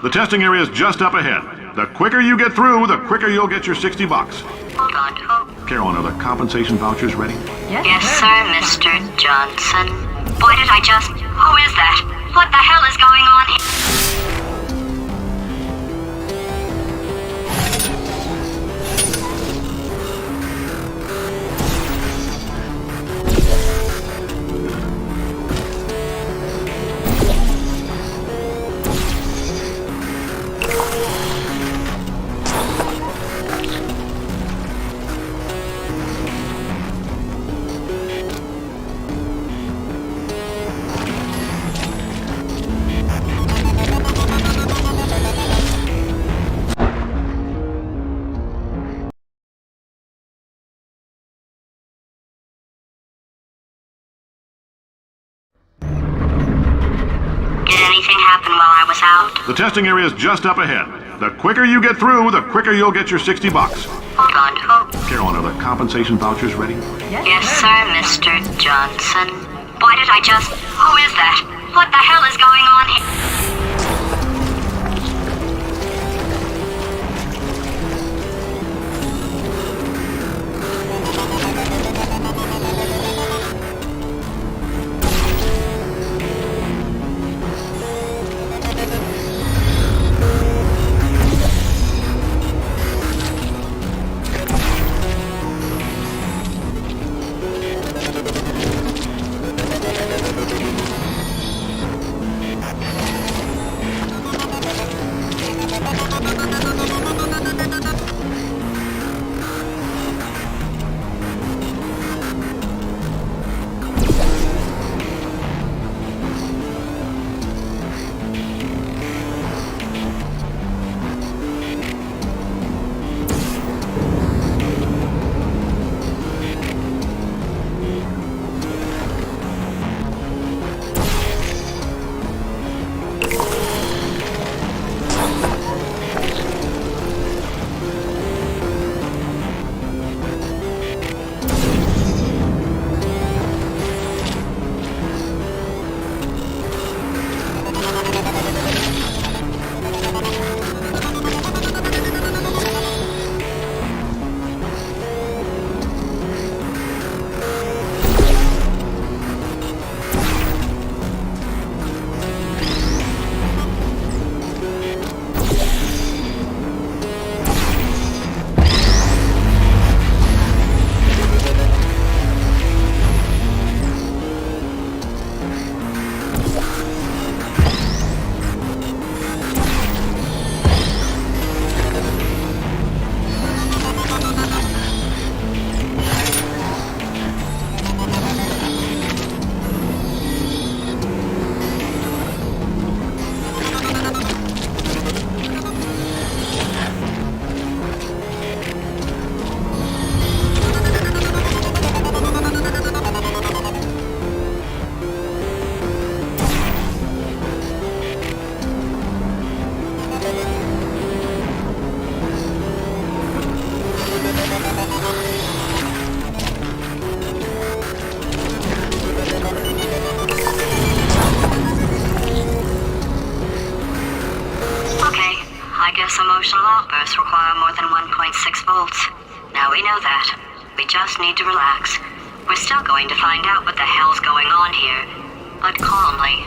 The testing area is just up ahead. The quicker you get through, the quicker you'll get your $60. Hold on. Carolyn, are the compensation vouchers ready? Yes, sir, Mr. Johnson. Why did I just... Who is that? What the hell is going on here? The testing area is just up ahead. The quicker you get through, the quicker you'll get your $60. Hold on. Carolyn, are the compensation vouchers ready? Yes, sir, Mr. Johnson. Why did I just... Who is that? What the hell is going on here? Most emotional outbursts require more than 1.6 volts. Now we know that. We just need to relax. We're still going to find out what the hell's going on here, but calmly.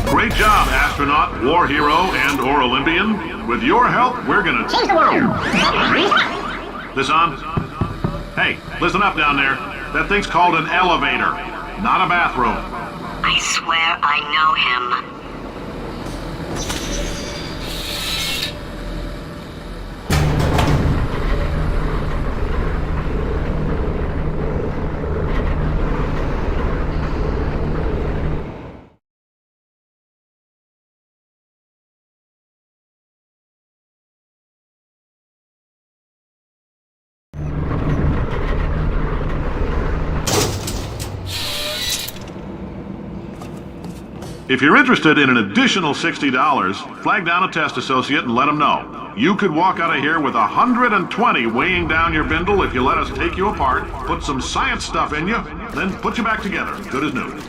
Great job, astronaut, war hero, and/or Olympian. With your help, we're gonna change the world. This on? Hey, listen up down there. That thing's called an elevator, not a bathroom. I swear I know him. If you're interested in an additional $60, flag down a test associate and let them know. You could walk out of here with 120 weighing down your bindle if you let us take you apart, put some science stuff in you, then put you back together, good as new.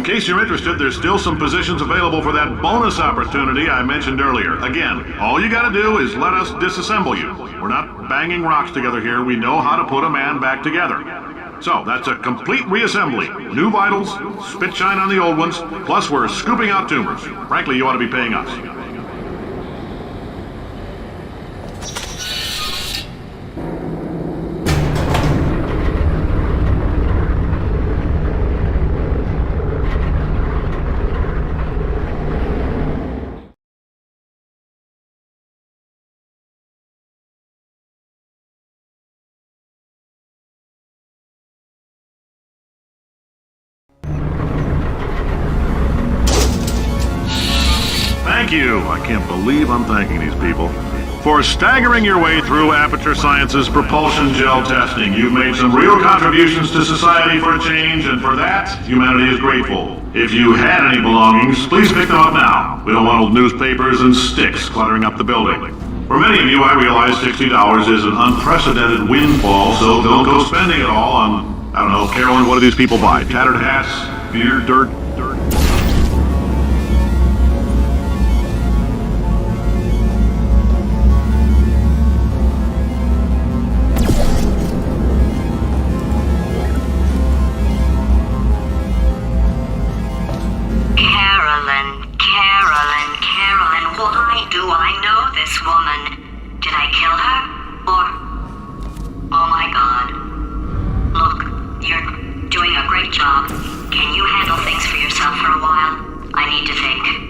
case you're interested, there's still some positions available for that bonus opportunity I mentioned earlier. Again, all you gotta do is let us disassemble you. We're not banging rocks together here. We know how to put a man back together. So, that's a complete reassembly. New vitals, spit shine on the old ones, plus we're scooping out tumors. Frankly, you ought to be paying us. Thank you. I can't believe I'm thanking these people. For staggering your way through Aperture Science's propulsion gel testing, you've made some real contributions to society for a change, and for that, humanity is grateful. If you had any belongings, please pick them up now. We don't want old newspapers and sticks cluttering up the building. For many of you, I realize $60 is an unprecedented windfall, so don't go spending it all on, I don't know, Carolyn, what do these people buy? Tattered hats? Beer? Dirt? Carolyn, why do I know this woman? Did I kill her? Or... Oh my god. Look, you're doing a great job. Can you handle things for yourself for a while? I need to think.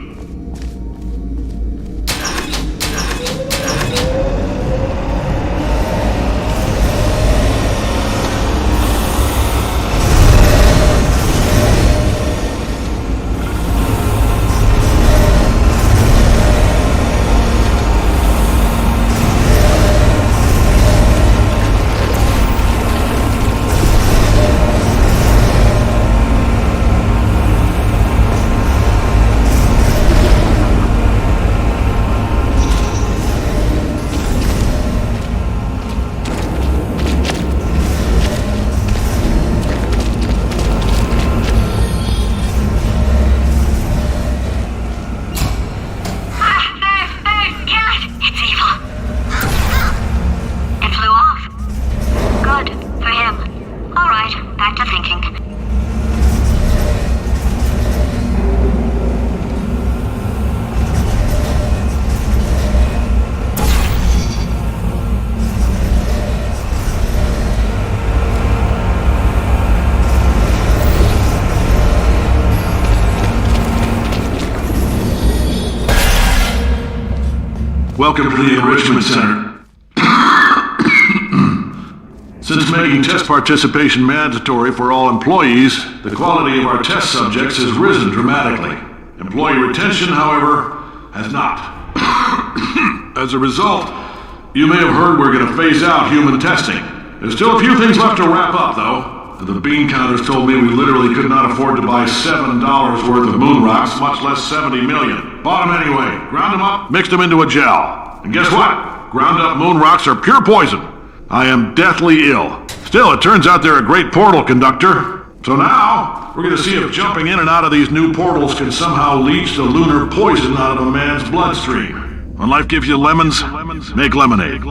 Welcome to the Enrichment Center. Since making test participation mandatory for all employees, the quality of our test subjects has risen dramatically. Employee retention, however, has not. As a result, you may have heard we're going to phase out human testing. There's still a few things left to wrap up, though. The bean counters told me we literally could not afford to buy $7 worth of moon rocks, much less 70 million. Bought them anyway, ground them up, mixed them into a gel. And guess what? Ground up moon rocks are pure poison. I am deathly ill. Still, it turns out they're a great portal conductor. So now, we're gonna see if jumping in and out of these new portals can somehow leach the lunar poison out of a man's bloodstream. When life gives you lemons, make lemonade.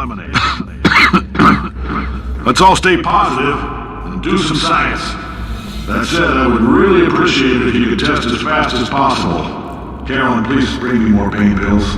Let's all stay positive and do some science. That said, I would really appreciate it if you could test as fast as possible. Carolyn, please bring me more pain pills.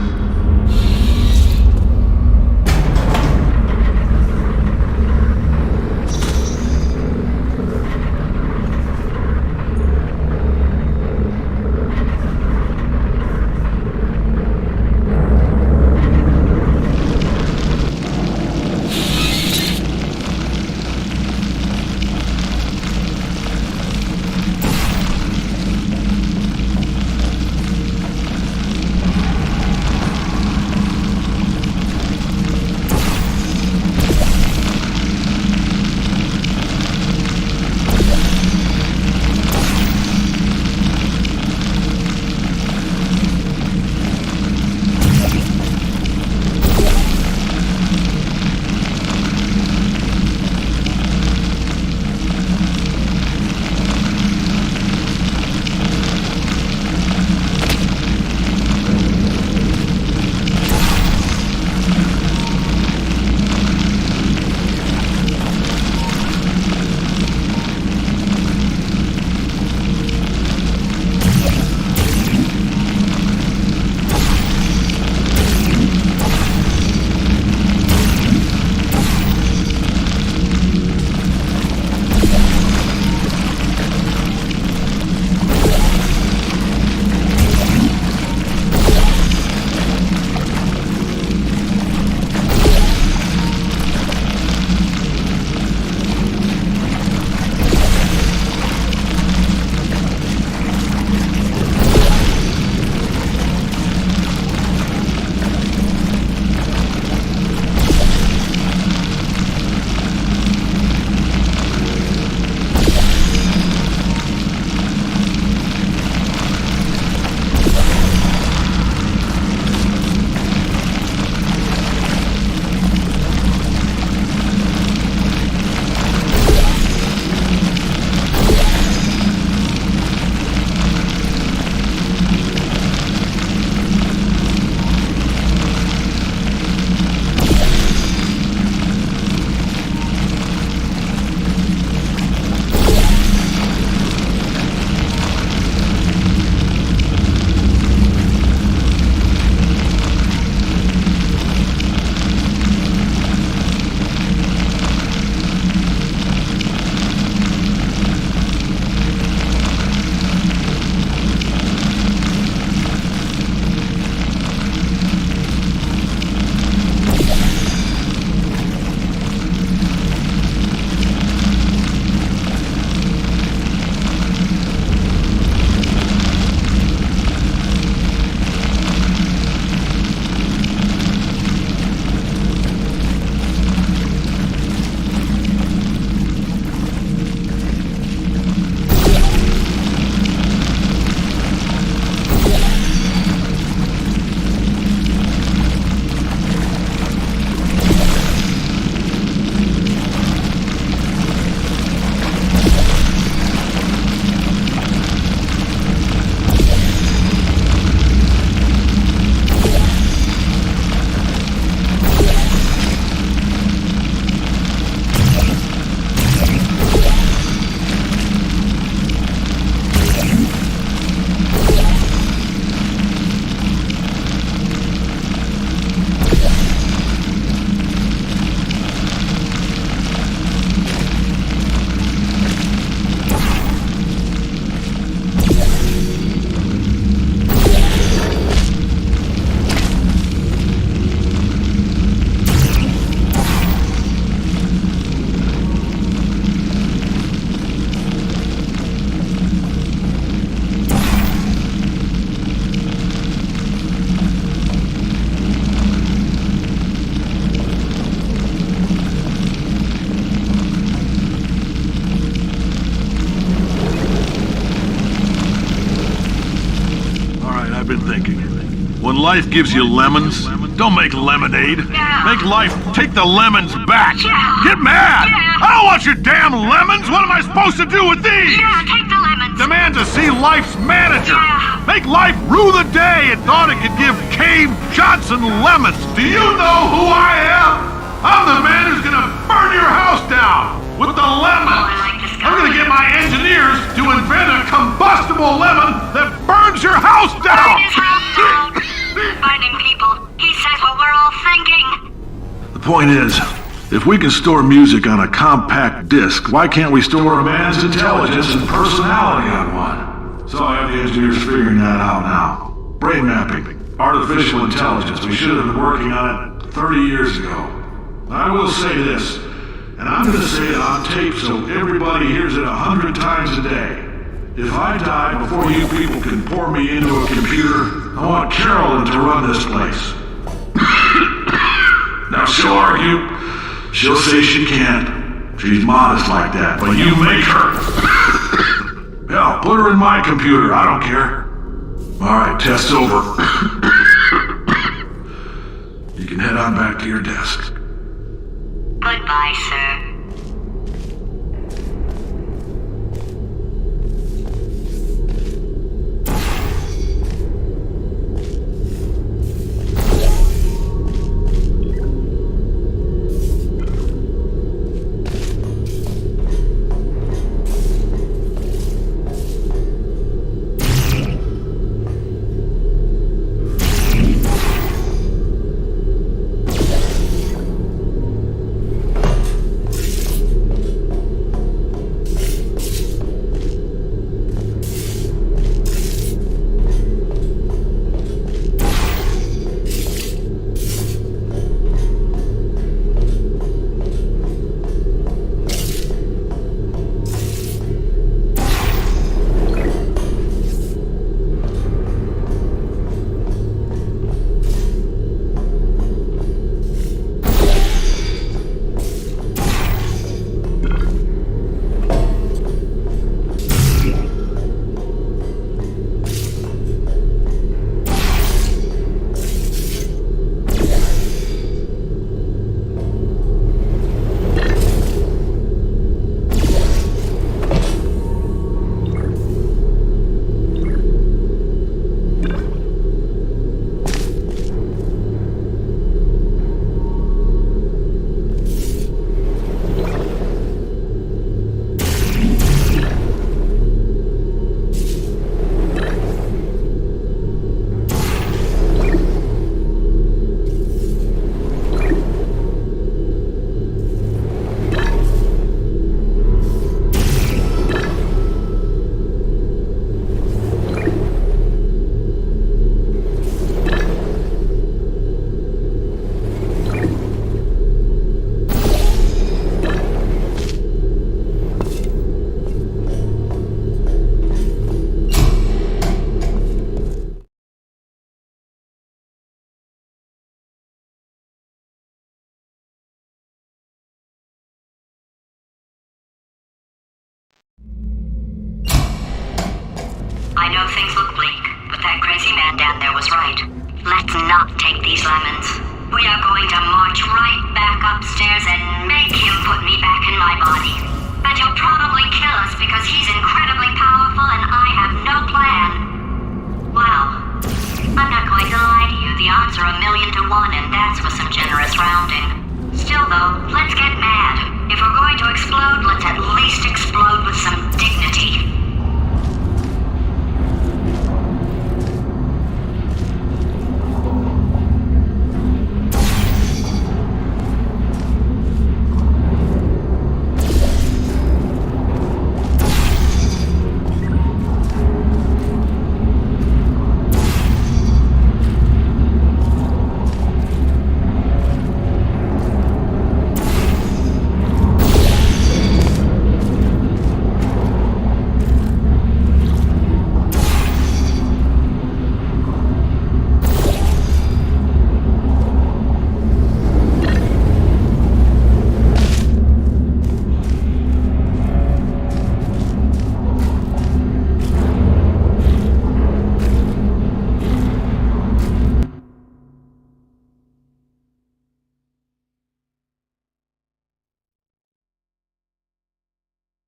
life gives you lemons? Don't make lemonade. Yeah. Make life take the lemons back. Yeah. Get mad! Yeah. I don't want your damn lemons! What am I supposed to do with these? Yeah, take the lemons. Demand to see Life's manager. Yeah. Make Life rue the day it thought it could give Cave Johnson lemons. Do you know who I am? I'm the man who's gonna burn your house down with the lemons. Oh, I like this guy. I'm gonna get my engineers to invent a combustible lemon that burns your house Burn down. his house down. Finding people. He says what we're all thinking. The point is, if we can store music on a compact disc, why can't we store a man's intelligence and personality on one? So I have the engineers figuring that out now. Brain mapping, artificial intelligence. We should have been working on it 30 years ago. I will say this, and I'm going to say it on tape so everybody hears it 100 times a day. If I die before you people can pour me into a computer, I want Carolyn to run this place. Now she'll argue. She'll say she can't. She's modest like that, but you make her. Hell, put her in my computer. I don't care. All right, test's over. You can head on back to your desk. Goodbye, sir. I know things look bleak, but that crazy man down there was right. Let's not take these lemons. We are going to march right back upstairs and make him put me back in my body. And he'll probably kill us because he's incredibly powerful and I have no plan. Well, I'm not going to lie to you. The odds are 1,000,000 to 1, and that's for some